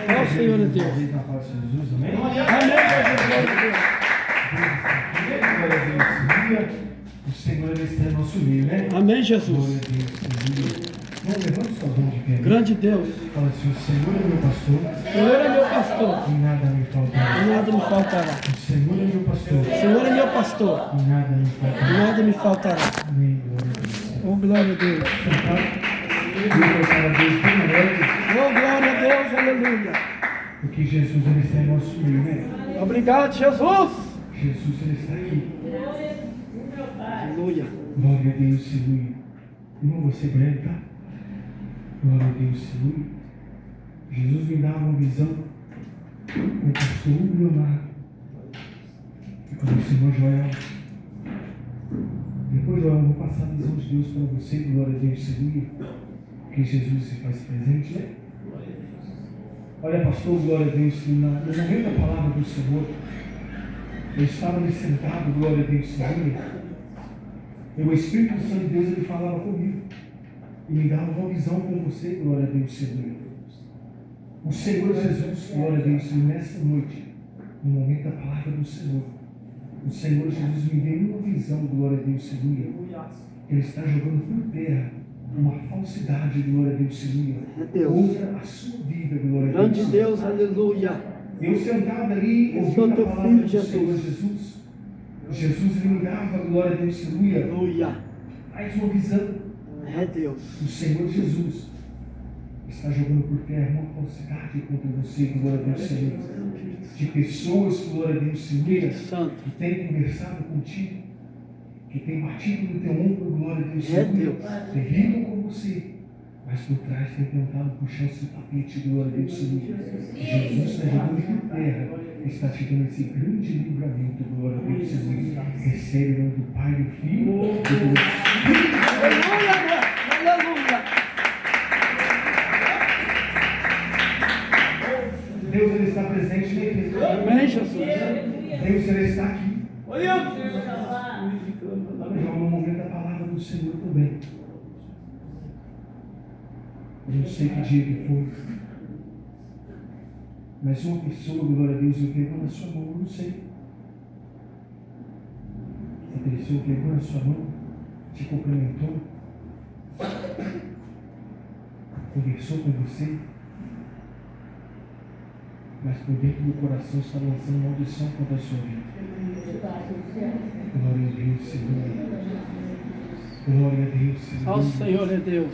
Speaker 1: É o Senhor Deus.
Speaker 5: Amém. O Senhor está no nosso meio, né?
Speaker 1: Amém, Jesus.
Speaker 5: Glória a Deus. Não, levante sua mão de pé.
Speaker 1: Grande Deus.
Speaker 5: Fala assim, o Senhor é meu pastor.
Speaker 1: O Senhor é meu pastor.
Speaker 5: E nada me faltará.
Speaker 1: E nada me faltará.
Speaker 5: O Senhor é meu pastor.
Speaker 1: O Senhor é meu pastor.
Speaker 5: E nada me
Speaker 1: E
Speaker 5: faltará.
Speaker 1: nada me faltará.
Speaker 5: Amém, glória a Deus.
Speaker 1: Oh, glória a Deus. Oh, glória a Deus, aleluia.
Speaker 5: Porque Jesus ele está em nosso meio, né?
Speaker 1: Obrigado, Jesus.
Speaker 5: Jesus ele está aqui.
Speaker 1: Aleluia.
Speaker 5: Glória a Deus, aleluia. Irmão, você breve, tá? Glória a Deus, aleluia. Jesus me dava uma visão com o pastor Hugo Leonardo e com o Senhor Joel. Depois, Joel, eu vou passar a visão de Deus para você, glória a Deus, aleluia. Que Jesus se faz presente, né? Olha, pastor, glória a Deus, no momento da palavra do Senhor, eu estava ali sentado, glória a Deus, aleluia. E o Espírito Santo de Deus, ele falava comigo. E me dava uma visão com você, glória a Deus, Senhor. O Senhor Jesus, glória a Deus, nessa noite, no momento da palavra do Senhor, o Senhor Jesus me deu uma visão, glória a Deus, Senhor. Ele está jogando por terra uma falsidade, glória a Deus, Senhor. Contra a sua vida, glória a Deus.
Speaker 1: Grande Deus, aleluia.
Speaker 5: Eu sentado ali, ouvindo a palavra do Senhor Jesus. Jesus me dava, glória a Deus, aleluia.
Speaker 1: Aleluia.
Speaker 5: Mais uma visão.
Speaker 1: É Deus.
Speaker 5: O Senhor Jesus está jogando por terra uma falsidade contra você, glória a Deus, Senhor. De pessoas, glória a Deus, Senhor,
Speaker 1: Santo.
Speaker 5: que têm conversado contigo, que têm batido no teu ombro, glória a Deus,
Speaker 1: É
Speaker 5: Senhor.
Speaker 1: Deus.
Speaker 5: Terrível com você, mas por trás tem tentado puxar o seu tapete, glória a Deus, Senhor. Jesus está jogando por terra, está te dando esse grande livramento, glória a Deus, Senhor. Recebe em nome do Pai, do Filho e do Espírito.
Speaker 1: Aleluia, aleluia.
Speaker 5: Deus ele está presente na igreja.
Speaker 1: Amém, Jesus.
Speaker 5: Deus ele está aqui.
Speaker 2: Olha.
Speaker 5: Já no momento da palavra do Senhor também. Eu não sei que dia que foi. Mas uma pessoa, glória a Deus, eu pegou na sua mão, eu não sei. Essa pessoa pegou na sua mão, te cumprimentou, conversou com você, mas por dentro do coração está lançando maldição contra a sua vida. Glória a Deus, Senhor. Glória a Deus, Senhor.
Speaker 1: Ó, Senhor é Deus.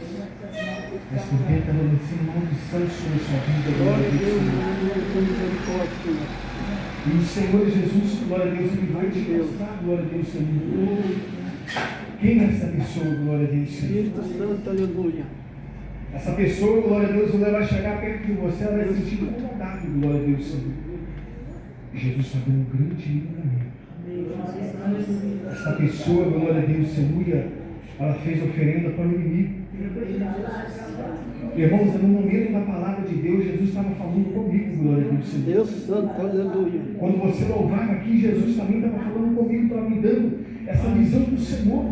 Speaker 5: Mas por dentro está lançando maldição sobre a sua vida.
Speaker 1: Glória a Deus, aleluia, com misericórdia, Senhor.
Speaker 5: E o Senhor Jesus, glória a Deus, ele vai te mostrar, glória a Deus, Senhor. Quem é essa pessoa, glória a Deus, Senhor?
Speaker 1: Espírito Santo, aleluia.
Speaker 5: Essa pessoa, glória a Deus, ela vai chegar perto de você, ela vai se sentir incomodada, glória a Deus, Senhor. Jesus está dando um grande livramento. Essa pessoa, glória a Deus, aleluia, ela fez oferenda para o inimigo. Irmãos, no momento da palavra de Deus, Jesus estava falando comigo, glória a Deus, Senhor.
Speaker 1: Deus Santo, aleluia.
Speaker 5: Quando você louvava aqui, Jesus também estava falando comigo, estava me dando essa visão do Senhor.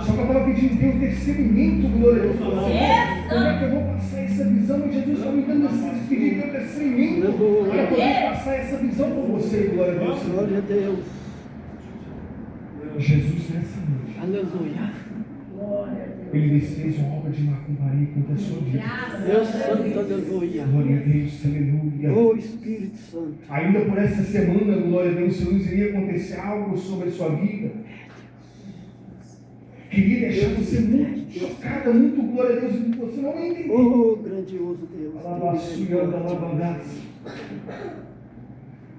Speaker 5: Só que eu estava pedindo Deus discernimento, glória a Deus. Como é que eu vou passar essa visão? E Jesus está me dando esse pedido de discernimento para poder passar essa visão com você, glória a Deus.
Speaker 1: Glória a Deus.
Speaker 5: Jesus nessa noite,
Speaker 1: Aleluia.
Speaker 5: Ele desfez uma obra de macumbaria contra a sua vida.
Speaker 1: Deus Santo, aleluia.
Speaker 5: Glória a Deus, aleluia.
Speaker 1: Oh, Espírito Santo.
Speaker 5: Ainda por essa semana, glória a Deus, Senhor, iria acontecer algo sobre a sua vida. Queria deixar você muito chocada, muito, glória a Deus, e você não vai entender.
Speaker 1: Oh, grandioso Deus.
Speaker 5: Alabaçuianda, alabandaça.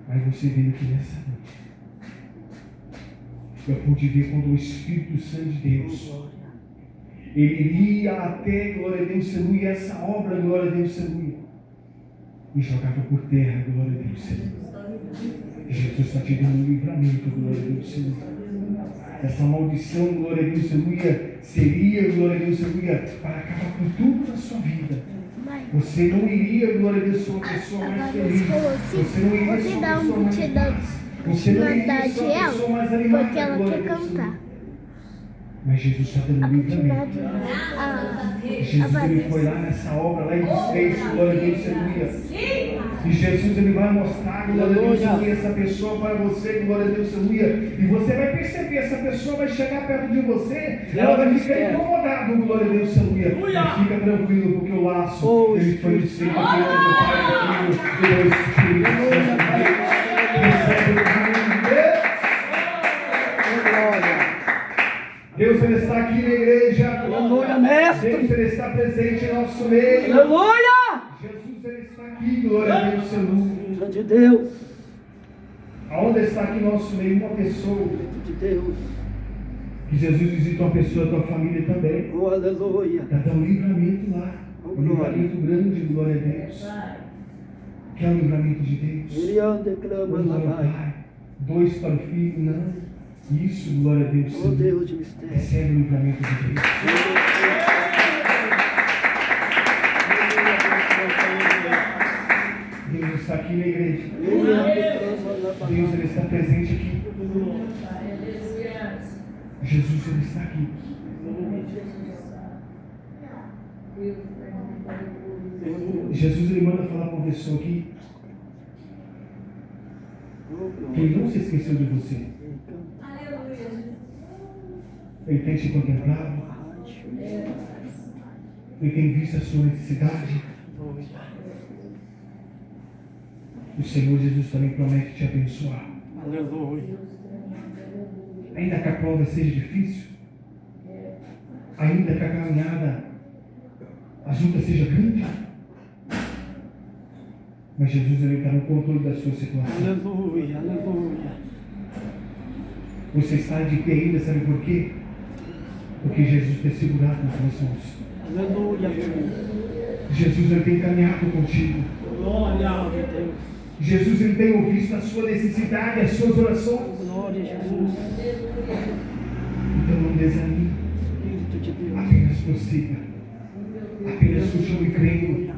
Speaker 5: Mas você veio aqui nessa noite. Eu pude ver quando o Espírito Santo de Deus, ele iria até, glória a Deus, aleluia, essa obra, glória a Deus, aleluia, e jogava por terra, glória a Deus, aleluia. Jesus está te dando um livramento, glória a Deus, Senhor. Essa maldição, glória a Deus, aleluia, seria, glória a Deus, aleluia, para acabar com tudo na sua vida. Você não iria, glória a Deus, ser uma pessoa mais feliz. Você não iria ser uma pessoa mais feliz. Você não iria ser uma pessoa mais animada,
Speaker 4: porque ela
Speaker 5: glória a
Speaker 4: quer
Speaker 5: Deus,
Speaker 4: cantar.
Speaker 5: Mas Jesus está dando livramento. Jesus ele foi lá nessa obra, lá e desfez, glória a Deus, aleluia. E Jesus ele vai mostrar, glória a Deus, aleluia, essa pessoa para você, glória a Deus, aleluia. E você vai perceber, essa pessoa vai chegar perto de você, ela vai ficar incomodada, glória a Deus, aleluia. E fica tranquilo, porque o laço, ele foi desfeito do Pai, do Filho e do Espírito Santo. Recebe o caminho de Deus. Deus ele está aqui na igreja.
Speaker 1: Aleluia, mestre.
Speaker 5: Deus ele está presente em nosso meio.
Speaker 1: Aleluia.
Speaker 5: Jesus ele está aqui, glória a Deus, aleluia.
Speaker 1: Glória de Deus.
Speaker 5: Aonde está aqui em nosso meio uma pessoa?
Speaker 1: Glória de Deus.
Speaker 5: Que Jesus visita uma pessoa da tua família também.
Speaker 1: Oh, aleluia.
Speaker 5: Para dar um livramento lá. Um livramento grande, glória a Deus. Que é o livramento de Deus.
Speaker 1: Ele anda, clama,
Speaker 5: Um para o
Speaker 1: lá vai.
Speaker 5: Pai, 2 para o Filho, não. Isso, glória a Deus.
Speaker 1: Oh, Deus de mistério.
Speaker 5: Recebe o livramento de Deus. Deus está aqui na igreja. Deus ele está presente aqui. Jesus ele está aqui. Jesus ele manda falar com uma pessoa aqui que ele não se esqueceu de você. Ele tem te contemplado. Ele tem visto a sua necessidade. O Senhor Jesus também promete te abençoar.
Speaker 1: Aleluia.
Speaker 5: Ainda que a prova seja difícil, ainda que a caminhada, a luta seja grande, mas Jesus ele está no controle da sua situação.
Speaker 1: Aleluia, aleluia.
Speaker 5: Você está de pé ainda, sabe por quê? Porque Jesus tem segurado nas suas mãos.
Speaker 1: Aleluia.
Speaker 5: Jesus ele tem caminhado contigo.
Speaker 1: Glória a Deus.
Speaker 5: Jesus ele tem ouvido a sua necessidade, as suas orações.
Speaker 1: Glória a Jesus.
Speaker 5: Então não desanime.
Speaker 1: Espírito de Deus.
Speaker 5: Apenas prossiga. Apenas continue crendo.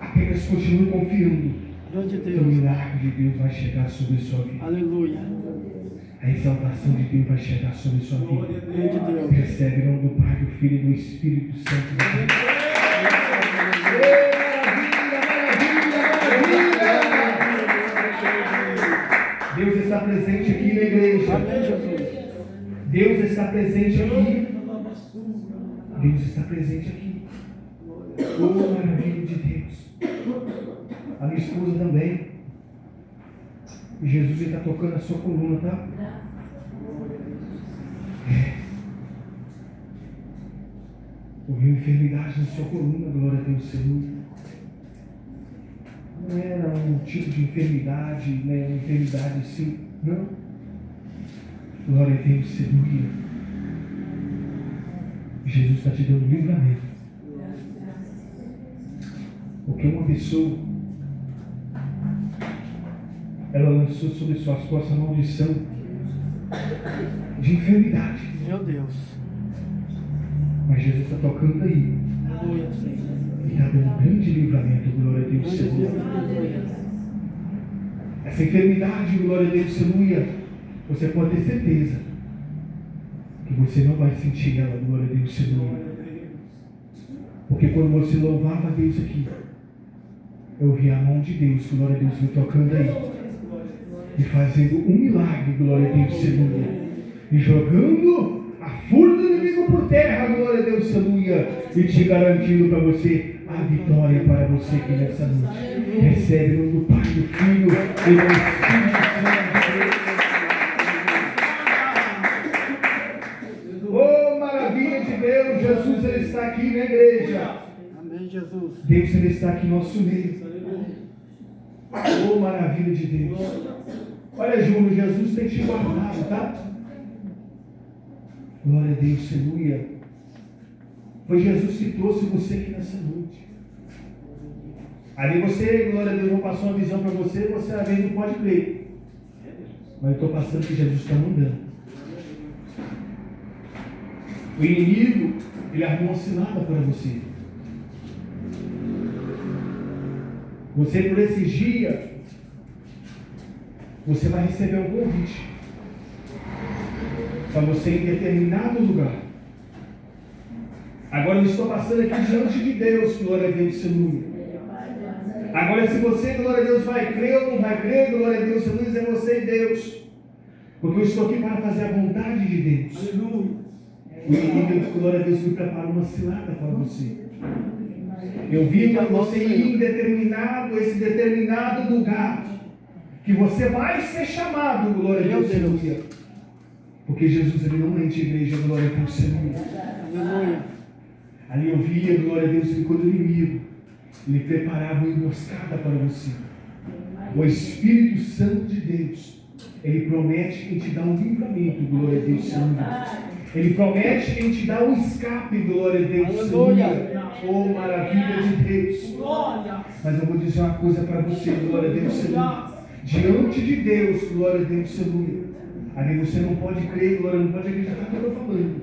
Speaker 5: Apenas continue confiando.
Speaker 1: Glória de
Speaker 5: Que o
Speaker 1: Deus.
Speaker 5: milagre de Deus vai chegar sobre a sua vida.
Speaker 1: Aleluia.
Speaker 5: A exaltação de Deus vai chegar sobre a sua vida.
Speaker 1: Glória de Deus.
Speaker 5: Recebe em nome do Pai, do Filho e do Espírito Santo. Deus está presente aqui na igreja.
Speaker 1: Amém, Jesus.
Speaker 5: Deus está presente aqui. Deus está presente aqui. Oh, maravilha de Deus. A minha esposa também. Jesus está tocando a sua coluna, tá? Ouviu enfermidade na sua coluna, glória a Deus, Senhor. Não era um tipo de enfermidade, né? Uma enfermidade assim, não. Glória a Deus, Senhor. Jesus está te dando livramento. Porque uma pessoa, ela lançou sobre suas costas a maldição de enfermidade.
Speaker 1: Meu Deus.
Speaker 5: Mas Jesus está tocando aí.
Speaker 1: Aleluia, Senhor.
Speaker 5: E está dando um grande livramento, glória a Deus, Senhor. Essa enfermidade, glória a Deus, aleluia, você pode ter certeza que você não vai sentir ela, glória a Deus, Senhor. Porque quando você louvava a Deus aqui, eu vi a mão de Deus, glória a Deus, me tocando aí. E fazendo um milagre, glória a Deus, Senhor. E jogando a fúria do inimigo por terra, glória a Deus, aleluia. E te garantindo para você a vitória para você aqui nessa noite. Recebe o nome do Pai, do Filho e do Espírito Santo. Oh, maravilha de Deus, Jesus ele está aqui na igreja.
Speaker 1: Amém, Jesus.
Speaker 5: Deus ele está aqui no nosso meio. Oh, maravilha de Deus. Olha, Júnior, Jesus tem te guardado, tá? Glória a Deus, aleluia. Foi Jesus que trouxe você aqui nessa noite. Ali você, glória a Deus, não passou uma visão para você, você às vezes não pode crer. Mas eu estou passando que Jesus está mandando. O inimigo, ele arrumou uma cilada para você. Você, por esses dias, você vai receber um convite. para você em determinado lugar. Agora eu estou passando aqui diante de Deus, glória a Deus, aleluia. Agora se você, glória a Deus, vai crer ou não vai crer, glória a Deus, aleluia, é você e Deus. Porque eu estou aqui para fazer a vontade de Deus.
Speaker 1: Aleluia.
Speaker 5: O inimigo, glória a Deus, me preparou uma cilada para você. Eu vi para você ir em esse determinado lugar, que você vai ser chamado, glória a Deus, aleluia. Porque Jesus, ele não mente, igreja, glória a Deus, aleluia. Ali eu via, glória a Deus, quando o inimigo, ele preparava uma emboscada para você. O Espírito Santo de Deus, ele promete em te dar um livramento, glória a Deus, aleluia. Ele promete em te dar um escape, glória a Deus, aleluia. Oh, maravilha de Deus. Mas eu vou dizer uma coisa para você, glória a Deus, aleluia. Diante de Deus, glória a Deus, aleluia. Ali você não pode crer, glória, não pode acreditar no que eu estou falando.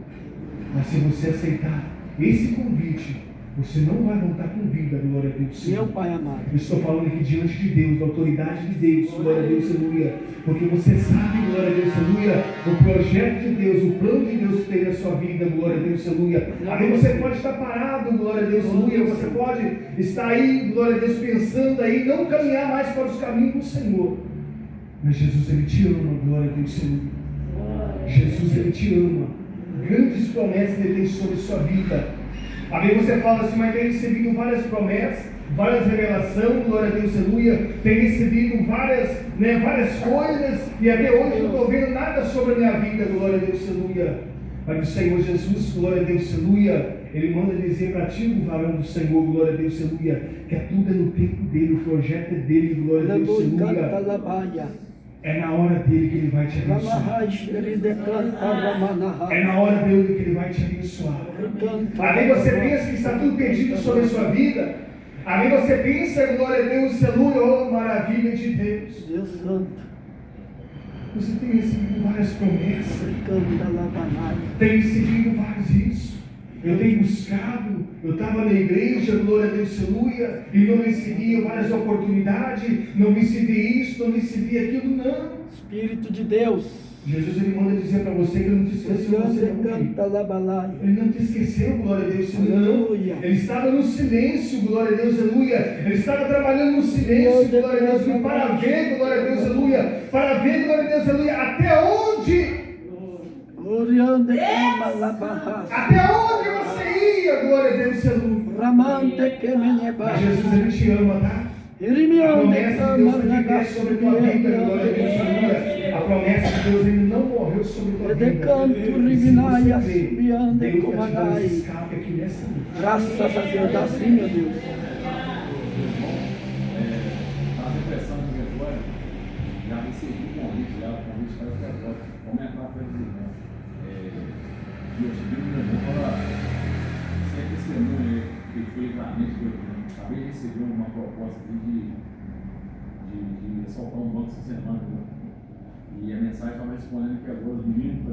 Speaker 5: Mas se você aceitar esse convite, você não vai voltar com vida, glória a Deus.
Speaker 1: Meu Pai amado.
Speaker 5: Eu estou falando aqui diante de Deus, da autoridade de Deus, glória a Deus, aleluia. Porque você sabe, glória a Deus, aleluia, o projeto de Deus, o plano de Deus que tem na sua vida, glória a Deus, aleluia. Aí você pode estar parado, glória a Deus, aleluia. Você pode estar aí, glória a Deus, pensando aí, não caminhar mais para os caminhos do Senhor. Mas Jesus, ele te ama, glória a Deus, aleluia. Jesus, ele te ama. Grandes promessas ele tem sobre a sua vida. Amém? Você fala assim, mas tem recebido várias promessas, várias revelações, glória a Deus, aleluia. Tem recebido várias coisas, e até hoje eu não estou vendo nada sobre a minha vida, glória a Deus, aleluia. Mas o Senhor Jesus, glória a Deus, aleluia, ele manda dizer para ti, o varão do Senhor, glória a Deus, aleluia, que tudo é no tempo dele, o projeto é dele, glória a Deus, aleluia. É na hora dele que ele vai te abençoar. É na hora dele que ele vai te abençoar. Amém? Você pensa que está tudo perdido sobre a sua vida? Amém? Você pensa, glória a Deus, aleluia, oh maravilha de Deus.
Speaker 1: Deus Santo.
Speaker 5: Você tem recebido várias promessas. Tem recebido vários isso. Eu tenho buscado, eu estava na igreja, glória a Deus, aleluia, e não recebi várias oportunidades, não recebi isso, não recebi aquilo, não.
Speaker 1: Espírito de Deus.
Speaker 5: Jesus, ele manda dizer para você que ele não te esqueceu, você não. Ele não te esqueceu, glória a Deus, aleluia. Ele estava no silêncio, glória a Deus, aleluia. Ele estava trabalhando no silêncio, glória a Deus, para ver, glória a Deus, aleluia. Para ver, glória a Deus, aleluia, até onde? Até onde você ia, glória a Deus, aleluia. Mas Jesus, ele te ama, tá? A promessa de Deus foi sobre a tua vida, glória a Deus, aleluia. A promessa de Deus, ele não morreu sobre a tua vida. E se você crê, Deus vai te dar esse escape aqui nessa noite.
Speaker 1: Graças a Deus, assim, meu Deus.
Speaker 2: A depressão de vergonha, já recebi convite para comentar para eles. Meu sobrinho me levou para ser testemunha que foi claramente que eu acabei de receber uma proposta de soltar um banco essa semana. E a mensagem estava respondendo que agora os meninos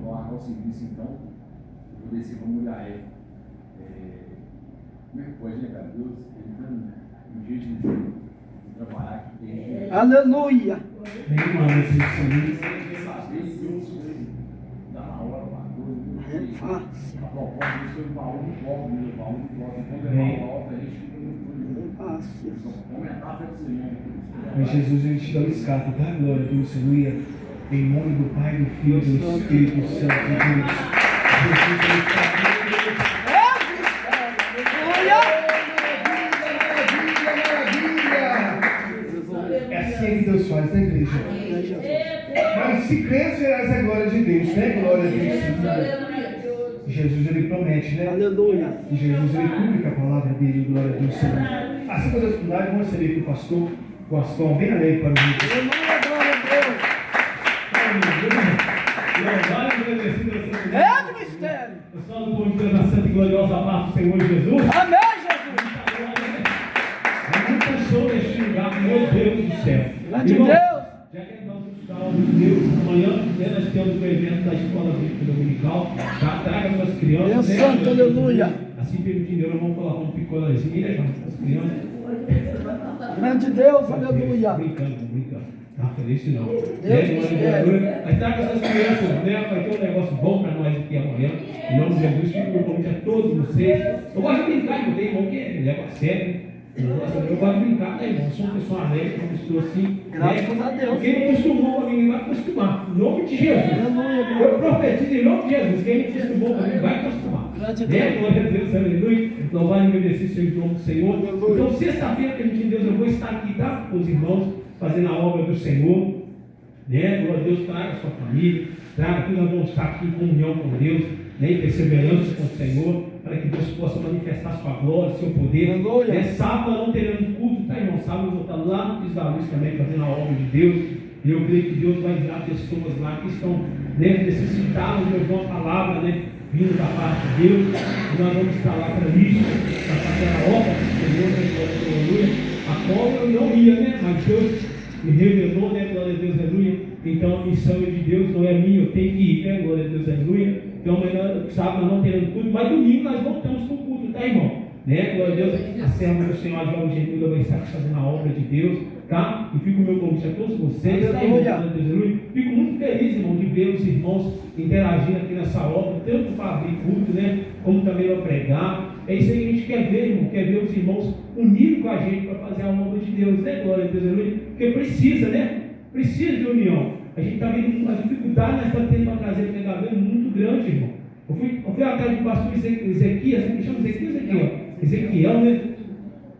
Speaker 2: vão largar o serviço, então eu vou descer para mulher aérea. Como é que pode, né, cara? Deus, ele tem um jeito de trabalhar que tem.
Speaker 1: Aleluia!
Speaker 5: Bem, mano, esse sorriso.
Speaker 1: É fácil.
Speaker 2: A proposta disso foi o baú de volta, o baú de volta. Quando levar a volta, a gente fica no
Speaker 1: fácil.
Speaker 2: comentar para esse irmão.
Speaker 5: Mas Jesus, ele te dá o escape, tá? Glória a Deus, aleluia. Em nome do Pai, do Filho e do Espírito Santo de Deus. Jesus, ele está. É assim que Deus faz na igreja. Mas se crês, verás a glória de Deus, né? Glória a Deus. Jesus, ele promete, né?
Speaker 1: Aleluia.
Speaker 5: E Jesus, ele cumpre a palavra dele, glória a Deus. Assim que Deus puder, vamos receber aqui o pastor Gastão, bem alegre para o vídeo.
Speaker 1: É do mistério.
Speaker 6: Pessoal do povo de Deus, na santa e gloriosa paz do Senhor Jesus.
Speaker 1: Amém, Jesus.
Speaker 6: É muita show neste lugar, meu Deus do céu.
Speaker 1: Grande
Speaker 6: Irmão,
Speaker 1: Deus.
Speaker 6: já que nós vamos estudar o Deus amanhã, nós temos o evento da Escola Bíblica Dominical. Tá? Traga suas crianças.
Speaker 1: Deus
Speaker 6: né?
Speaker 1: Santo, aleluia.
Speaker 6: Assim permitindo, nós vamos colocar um picolé para as crianças.
Speaker 1: Grande Deus, aleluia.
Speaker 6: Brincando. Não, feliz não. Mas traga essas crianças, né? Vai ter um negócio bom para nós aqui amanhã. Em nome de Jesus, fico meu convite a todos vocês. Eu gosto de brincar, não tem irmão que leva a sério. Eu gosto de brincar, né, irmão? Eu sou uma pessoa alegre, uma pessoa assim.
Speaker 1: Graças a Deus.
Speaker 6: Quem não costumou comigo vai acostumar. Em nome de Jesus. Eu profetizo em nome de Jesus. Quem não costumou comigo vai acostumar. Glória a Deus, aleluia. Louvado e agradecer seja o nome do Senhor. Então, sexta-feira, permitindo Deus, eu vou estar aqui, tá? Com os irmãos, fazendo a obra do Senhor. Né? Glória a Deus, traga a sua família. Traga tudo, nós vamos estar aqui em comunhão com Deus, né? Em perseverança com o Senhor, para que Deus possa manifestar sua glória, seu poder. Né? Sábado não teremos culto, tá, irmão? Sábado eu vou estar lá no Piso da Luz também, fazendo a obra de Deus. E eu creio que Deus vai enviar pessoas lá que estão, né, necessitadas de ouvir uma palavra, né, vindo da parte de Deus. E nós vamos estar lá para isso, para fazer a obra do Senhor, né, aleluia. A qual eu não ia, né? Mas Deus me revelou, né? Glória a Deus, aleluia. Então a missão é de Deus, não é minha, eu tenho que ir, né? Glória a Deus, aleluia. Então amanhã, sábado não teremos culto, mas domingo nós voltamos com o culto, tá, irmão? Né? Glória a Deus, a serva do Senhor, a João Genilda, vai estar fazendo a obra de Deus, tá? E fico o meu convite a todos vocês, tá, irmão? Glória a Deus, aleluia. Fico muito feliz, irmão, de ver os irmãos interagindo aqui nessa obra, tanto para abrir culto, né? Como também para pregar. É isso aí que a gente quer ver, irmão, quer ver os irmãos unidos com a gente para fazer a obra de Deus, né? Glória a Deus, aleluia. Porque precisa, né? Precisa de união. A gente está vendo uma dificuldade, nós estamos tendo para trazer o pregador muito grande, irmão. Eu fui atrás do pastor Ezequias, me chama Ezequias aqui, ó. Ezequiel, né?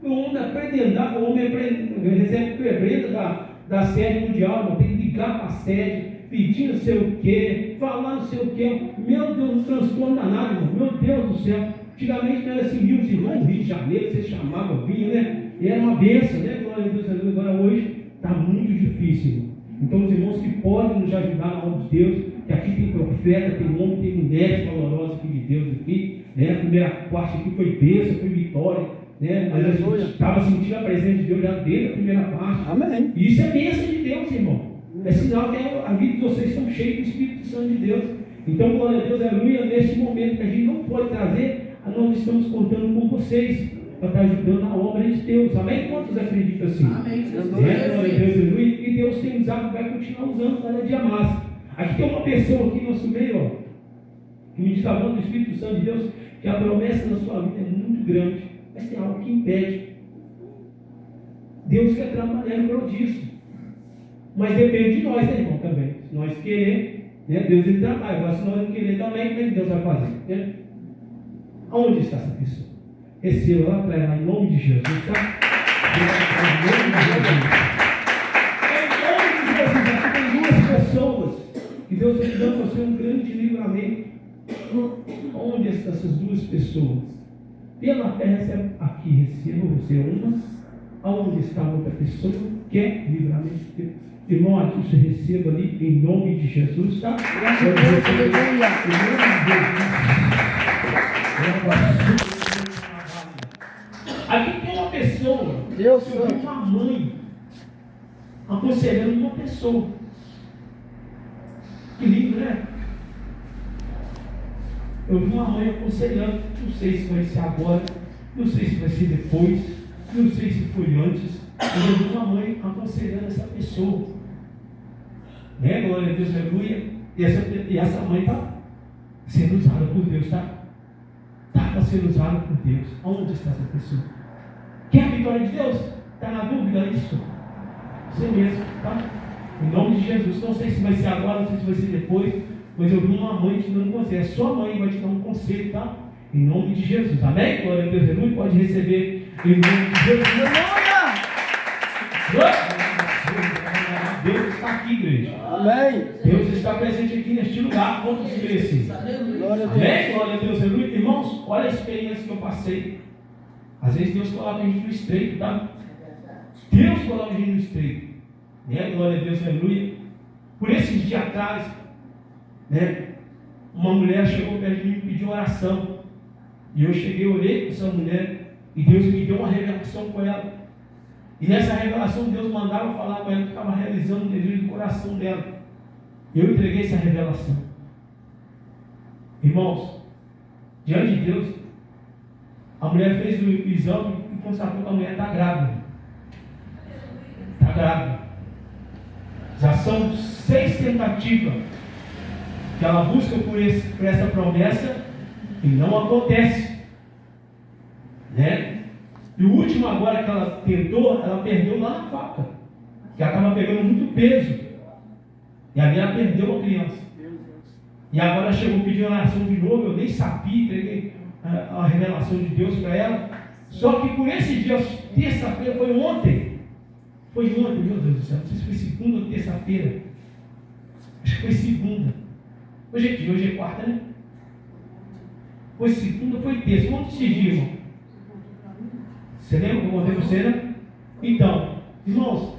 Speaker 6: O homem aprende a andar, o homem recebe prenda da sede mundial, irmão. Tem que ligar para a sede, pedir não sei o quê, falar não sei o quê. Meu Deus, um transtorno danado, irmão. Meu Deus do céu. Antigamente não era assim, mil irmãos, Rio de Janeiro, você chamava, vinha, né? E era uma bênção, né? Glória a Deus, agora hoje está muito difícil, irmão. Então, os irmãos que podem nos ajudar na obra de Deus, que aqui tem profeta, tem homem, tem mulheres valorosas aqui de Deus aqui, né? A primeira parte aqui foi bênção, foi vitória, né? Mas a gente estava sentindo a presença de Deus já desde a primeira parte.
Speaker 1: Amém.
Speaker 6: E isso é bênção de Deus, irmão. É sinal que a vida de vocês estão cheios do Espírito Santo de Deus. Então, glória a Deus, aleluia, nesse momento que a gente não pode trazer, nós estamos contando com vocês para estar ajudando na obra de Deus. Amém? Quantos acreditam assim?
Speaker 3: Amém.
Speaker 6: Glória a Deus, aleluia. E Deus tem usado, vai continuar usando cada dia mais. Aqui tem uma pessoa aqui no nosso meio, ó, que me diz a voz do Espírito Santo de Deus, que a promessa na sua vida é muito grande, mas tem algo que impede. Deus quer trabalhar em prol disso. Mas depende de nós, né, irmão, também. Se nós queremos, né, Deus ele trabalha. Agora, se nós não queremos também, como é que Deus vai fazer? Né? Aonde está essa pessoa? Receba lá para ela, em nome de Jesus, tá? Em nome de Jesus. Aqui tem duas pessoas que Deus está dando a você um grande livramento. Onde estão essas duas pessoas? Pela fé, recebe aqui, receba você uma. Aonde está a outra pessoa? Quer livramento? Irmão, aqui você receba ali em nome de Jesus, tá?
Speaker 1: Graças a Deus, aleluia.
Speaker 6: Em nome de Jesus. Aqui tem uma pessoa,
Speaker 1: Deus
Speaker 6: eu vi
Speaker 1: santo.
Speaker 6: uma mãe aconselhando uma pessoa. Que lindo, né? Eu vi uma mãe aconselhando, não sei se vai ser agora, não sei se vai ser depois, não sei se foi antes, mas eu vi uma mãe aconselhando essa pessoa. Né? Glória a Deus, aleluia. E essa mãe está sendo usada por Deus, tá? Está sendo usada por Deus. Onde está essa pessoa? Quer a vitória de Deus? Está na dúvida? É isso? Você mesmo, tá? Em nome de Jesus. Não sei se vai ser agora, não sei se vai ser depois, mas eu vi uma mãe te dando um conselho. A sua mãe vai te dar um conselho, tá? Em nome de Jesus. Amém? Glória a Deus, aleluia. Pode receber em nome de Jesus. Deus está aqui, igreja.
Speaker 1: Amém.
Speaker 6: Deus está presente aqui neste lugar. Quantos creem assim?
Speaker 1: Glória a Deus.
Speaker 6: Amém? Glória a Deus, aleluia. Irmãos, olha a experiência que eu passei. Às vezes Deus coloca a gente no estreito, tá? Deus coloca a gente no estreito. Né? Glória a Deus, aleluia. Por esses dias atrás, né? Uma mulher chegou perto de mim e pediu oração. E eu cheguei, olhei para essa mulher e Deus me deu uma revelação com ela. E nessa revelação Deus mandava falar com ela que estava realizando o desejo do coração dela. Eu entreguei essa revelação. Irmãos, diante de Deus, a mulher fez o exame e constatou que a mulher está grávida. Está grávida. Já são 6 tentativas que ela busca por essa promessa e não acontece, né? E o último agora que ela tentou, ela perdeu lá na faca, que ela estava pegando muito peso, e ali ela perdeu a criança. E agora chegou pedindo oração de novo, eu nem sabia, entreguei a revelação de Deus para ela. Só que por esse dia, terça-feira, foi ontem, meu Deus do céu, não sei se foi segunda ou terça-feira, acho que foi segunda. Hoje é quarta, né? Foi segunda, foi terça, quantos dias, irmão? Você lembra que eu contei você, né? Então, irmãos,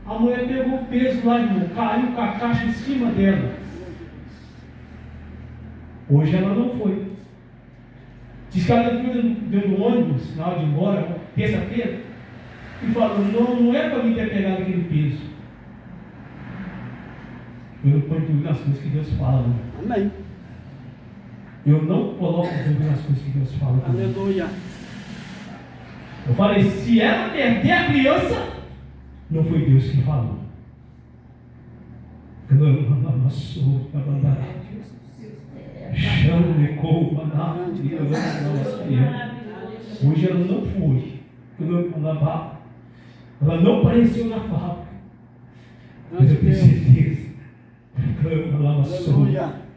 Speaker 6: a mulher pegou o peso lá, irmão, caiu com a caixa em cima dela. Hoje ela não foi. Diz que ela entrou dentro do ônibus, na hora de ir embora, terça-feira, e falou, não é para mim ter pegado aquele peso. Eu não ponho dúvida nas coisas que Deus fala. Né?
Speaker 1: Amém.
Speaker 6: Eu não coloco dúvida nas coisas que Deus fala.
Speaker 1: Aleluia.
Speaker 6: Eu falei, se ela perder a criança, não foi Deus que falou. Hoje ela não foi. Ela não apareceu na fábrica. Mas eu tenho certeza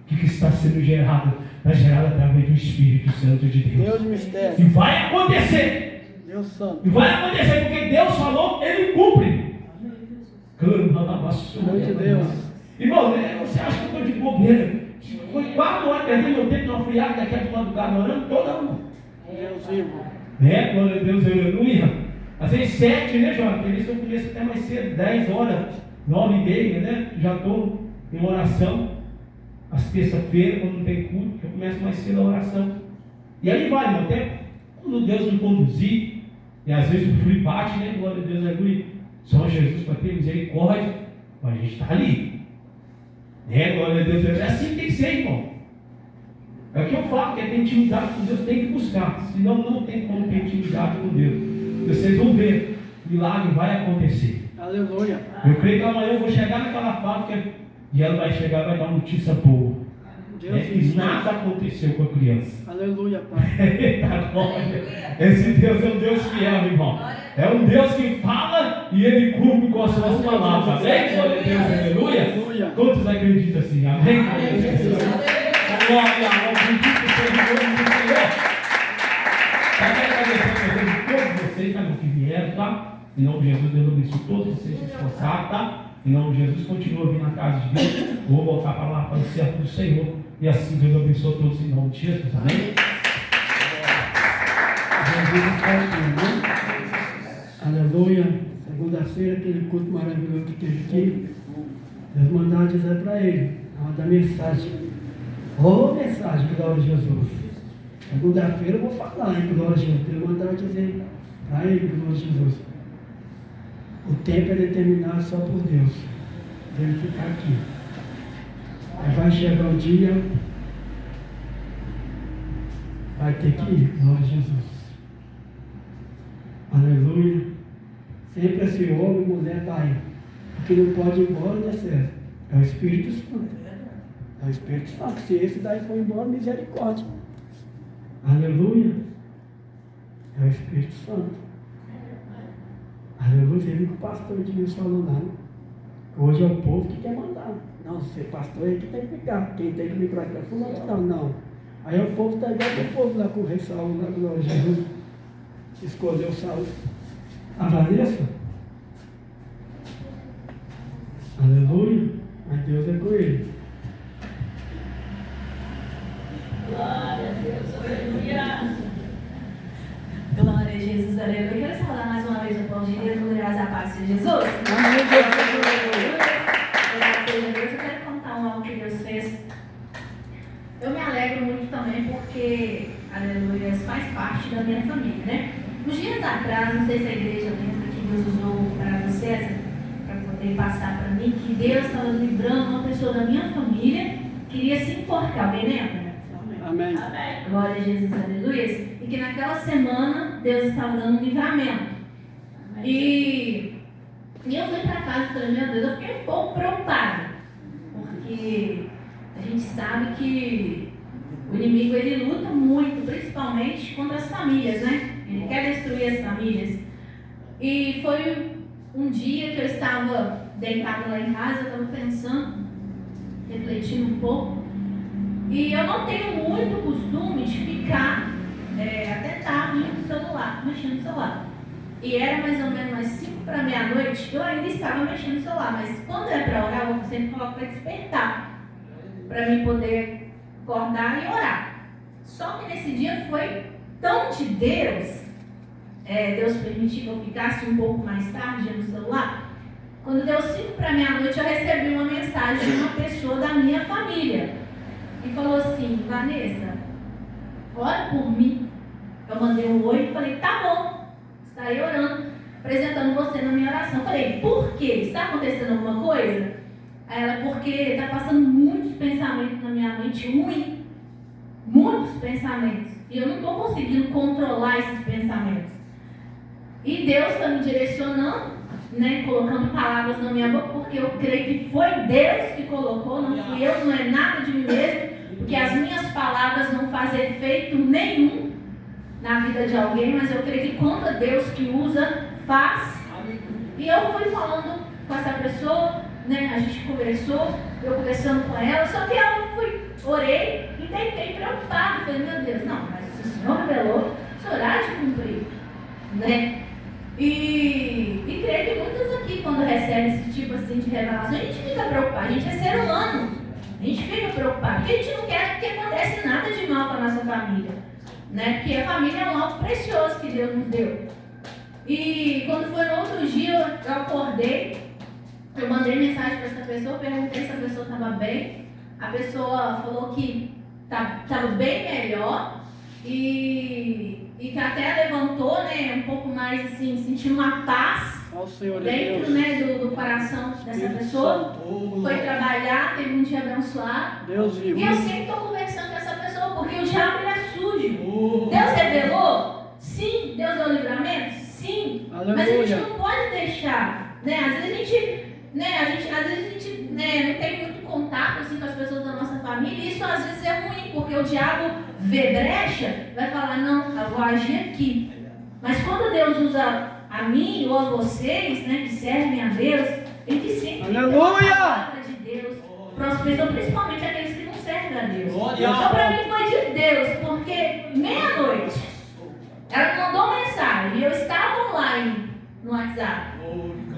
Speaker 6: que está sendo gerado através do Espírito Santo de Deus.
Speaker 1: Deus mistério.
Speaker 6: E vai acontecer.
Speaker 1: Deus santo.
Speaker 6: E vai acontecer, porque Deus falou, Ele cumpre.
Speaker 1: Glória a Deus.
Speaker 6: Irmão, você acha que eu estou de bobeira? Foi 4 horas, perdi meu tempo numa friada daqui a do lugar orando toda hora.
Speaker 1: Deus vivo.
Speaker 6: Né? Glória a Deus, aleluia. Às vezes 7, né, João? Tem vezes que eu começo até mais cedo, 10 horas, 9h30, né? Já estou em oração. Às terça-feiras, quando não tem culto, eu começo mais cedo a oração. E aí vai, irmão, até quando Deus me conduzir, e às vezes o frio bate, né? Glória a Deus, aleluia. Só Jesus para ter misericórdia, mas a gente está ali. Né? Glória a Deus, é assim que tem que ser, irmão. É o que eu falo, que é ter intimidade com Deus, tem que buscar. Senão não tem como ter intimidade com Deus. Vocês vão ver, o milagre vai acontecer.
Speaker 1: Aleluia.
Speaker 6: Eu creio que amanhã eu vou chegar naquela fábrica e ela vai chegar e vai dar uma notícia boa.
Speaker 1: Deus
Speaker 6: Que nada aconteceu com a criança.
Speaker 1: Aleluia, Pai.
Speaker 6: Eita glória. Esse Deus é um Deus fiel, irmão. É um Deus que fala e Ele cumpre com as suas palavras. Amém? Glória a Deus, aleluia. Quantos acreditam assim? Amém? Glória ao bendito seja o nome do Senhor. Quero agradecer a todos vocês que vieram, tá? Em nome de Jesus, Deus abençoe todos vocês se esforçaram, tá? Em nome de Jesus, continua vindo na casa de Deus. Vou voltar para lá para o servo do Senhor. E assim Deus abençoe todos em nome de Jesus. Amém?
Speaker 1: Jesus está aqui, né? Aleluia. Segunda-feira, aquele culto maravilhoso que teve aqui. Deus mandava dizer para ele, da mensagem. Mensagem, glória a Jesus. Segunda-feira eu vou falar, hein, glória a Jesus. Deus mandava dizer para ele, glória a Jesus. O tempo é determinado só por Deus. Ele ficar aqui. Aí vai chegar o dia, vai ter que ir, glória a Jesus. Aleluia. Sempre esse homem e mulher vai. Porque não pode ir embora, né, César? É o Espírito Santo. É o Espírito Santo. Se esse daí for embora, misericórdia. Aleluia. É o Espírito Santo. Aleluia. Você viu que o pastor Edilson falou lá, né? Hoje é o povo que quer mandar. Não, ser pastor é que tem que ficar. Quem tem que vir para cá é fulano, não. Aí o povo está igual o povo lá com o rei Saul, na glória de Jesus. Escolheu Saul. A Vanessa. Aleluia. Mas Deus é com ele.
Speaker 4: Glória a Deus, aleluia. Glória a Jesus, aleluia. Eu quero saudar mais uma vez o pão de Deus, glórias à paz de Jesus.
Speaker 1: Amém,
Speaker 4: Glória seja Deus. Eu quero contar algo que Deus fez. Eu me alegro muito também porque, aleluia, faz parte da minha família, né? Uns dias atrás, não sei se a igreja lembra que Deus usou para César, para poder passar para mim, que Deus estava livrando uma pessoa da minha família que iria se enforcar. Alguém lembra?
Speaker 1: Amém.
Speaker 4: Amém. Glória a Jesus, aleluia. E que naquela semana Deus estava dando um livramento. E eu fui para casa. casa e falei, meu Deus, eu fiquei um pouco preocupada. Porque a gente sabe que o inimigo, ele luta muito, principalmente contra as famílias, né? Ele quer destruir as famílias. E foi um dia que eu estava deitada lá em casa, eu estava pensando, refletindo um pouco. E eu não tenho muito costume de ficar até tarde no celular, mexendo no celular. E era mais ou menos umas 5 para meia-noite, eu ainda estava mexendo no celular, mas quando é para orar, eu sempre coloco para despertar, para mim poder acordar e orar. Só que nesse dia foi tão de Deus, Deus permitiu que eu ficasse um pouco mais tarde no celular. Quando deu 5 para meia-noite, eu recebi uma mensagem de uma pessoa da minha família. E falou assim, Vanessa, ora por mim. Eu mandei um oi e falei, tá bom, estarei orando, apresentando você na minha oração. Eu falei, por quê? Está acontecendo alguma coisa? Aí ela, porque está passando muitos pensamentos na minha mente ruins. Muitos pensamentos. E eu não estou conseguindo controlar esses pensamentos. E Deus está me direcionando, né, colocando palavras na minha boca, porque eu creio que foi Deus que colocou, não fui eu, não é nada de mim mesmo, porque as minhas palavras não fazem efeito nenhum na vida de alguém, mas eu creio que quando é Deus que usa, faz. E eu fui falando com essa pessoa, né, a gente conversou, eu conversando com ela, só que eu orei e deitei preocupado, falei, meu Deus, não, mas se o Senhor revelou, o Senhor há de cumprir, né? E creio que muitos aqui, quando recebem esse tipo assim de revelação, a gente fica preocupado, a gente é ser humano, a gente fica preocupado, porque a gente não quer que aconteça nada de mal com a nossa família, né? Porque a família é um algo precioso que Deus nos deu. E quando foi no outro dia, eu acordei, eu mandei mensagem para essa pessoa, perguntei se a pessoa estava bem, a pessoa falou que estava bem melhor, e que até levantou, né, um pouco mais assim, sentindo uma paz dentro, né, do coração dessa pessoa. Foi trabalhar, teve um dia abençoado. E eu sempre estou conversando com essa pessoa, porque o diabo ele é sujo. Deus revelou? Sim. Deus deu livramento? Sim. Aleluia. Mas a gente não pode deixar, né? Às vezes a gente não tem muito contato assim, com as pessoas da nossa família, e isso às vezes é ruim, porque o diabo vê brecha, vai falar, não, eu vou agir aqui. Mas quando Deus usa a mim ou a vocês, né, que servem a Deus, ele que sempre tem a palavra de Deus para as pessoas, principalmente aqueles que não servem a Deus. Então para mim foi de Deus, porque meia-noite ela mandou mensagem e eu estava online no WhatsApp.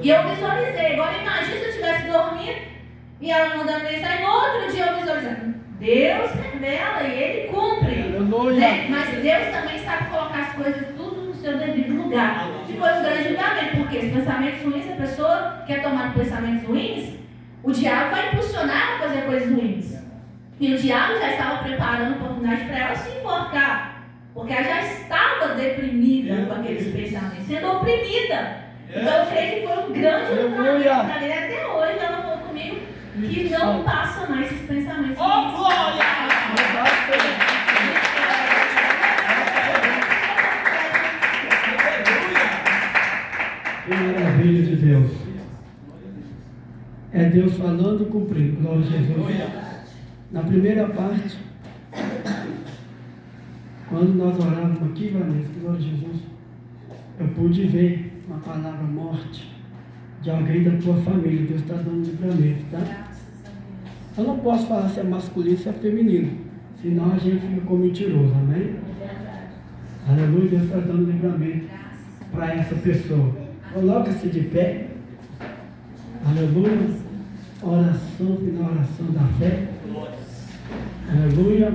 Speaker 4: E eu visualizei, agora imagina se eu estivesse dormindo e ela mandando mensagem, no outro dia eu visualizei. Deus revela e Ele cumpre. Né? Mas Deus também sabe colocar as coisas tudo no seu devido lugar. E foi um grande julgamento, porque os pensamentos ruins, a pessoa quer tomar pensamentos ruins, o diabo vai impulsionar a fazer coisas ruins. E o diabo já estava preparando oportunidade para ela se enforcar, porque ela já estava deprimida com aqueles pensamentos, sendo oprimida. Então eu creio que foi um grande livramento para ele. Até hoje ela falou comigo que não passa mais esses pensamentos. Oh, glória!
Speaker 5: Que maravilha de Deus. É Deus falando e cumprindo. Glória a Jesus. Na primeira parte, quando nós orávamos aqui, Vanessa, glória a Jesus, eu pude ver uma palavra morte de alguém da tua família. Deus está dando livramento, tá? Eu não posso falar se é masculino ou se é feminino, senão a gente fica como mentiroso, amém? Aleluia, Deus está dando livramento para essa pessoa. Coloca-se de pé. Aleluia. Oração, final oração da fé. Aleluia.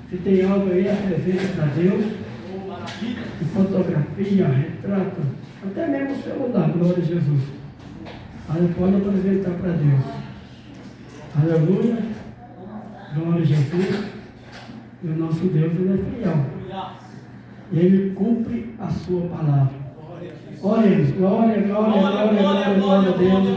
Speaker 5: Se tem algo aí, apresenta para Deus. De fotografia, retrato, até mesmo o celular, glória a Jesus. Aí pode apresentar para Deus. Aleluia. Glória a Jesus. E o nosso Deus, Ele é fiel. E Ele cumpre a sua palavra. Oremos. Glória, glória, glória, glória, glória a Deus.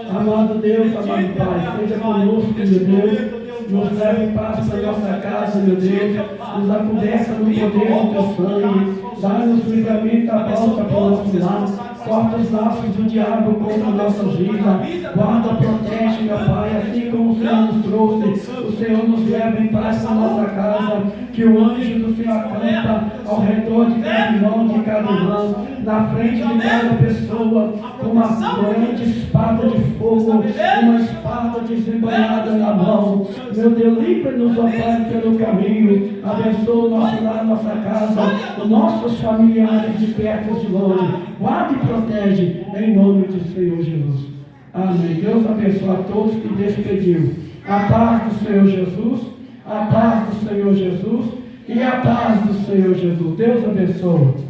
Speaker 5: Amado Deus, amado Pai, seja conosco, meu Deus. Nos leve em paz para nossa casa, meu Deus. Nos acoberta no poder do teu sangue. Dá-nos livramento da volta para o nosso lado.
Speaker 1: corta os laços do diabo contra nossas vidas, guarda, protege, meu Pai, assim como o Senhor nos trouxe, o Senhor nos leva em paz para nossa casa, que o anjo do Senhor acampa ao redor de cada irmão, de cada irmã, na frente de cada pessoa, com uma grande espada de fogo, uma espada desembanhada na mão. Meu Deus, livra-nos, ó Pai, pelo caminho, abençoa o nosso lar, nossa casa, os nossos familiares de perto e de longe, guarda e protege, em nome do Senhor Jesus. Amém. Deus abençoe a todos que despediu. A paz do Senhor Jesus, a paz do Senhor Jesus e a paz do Senhor Jesus. Deus abençoe.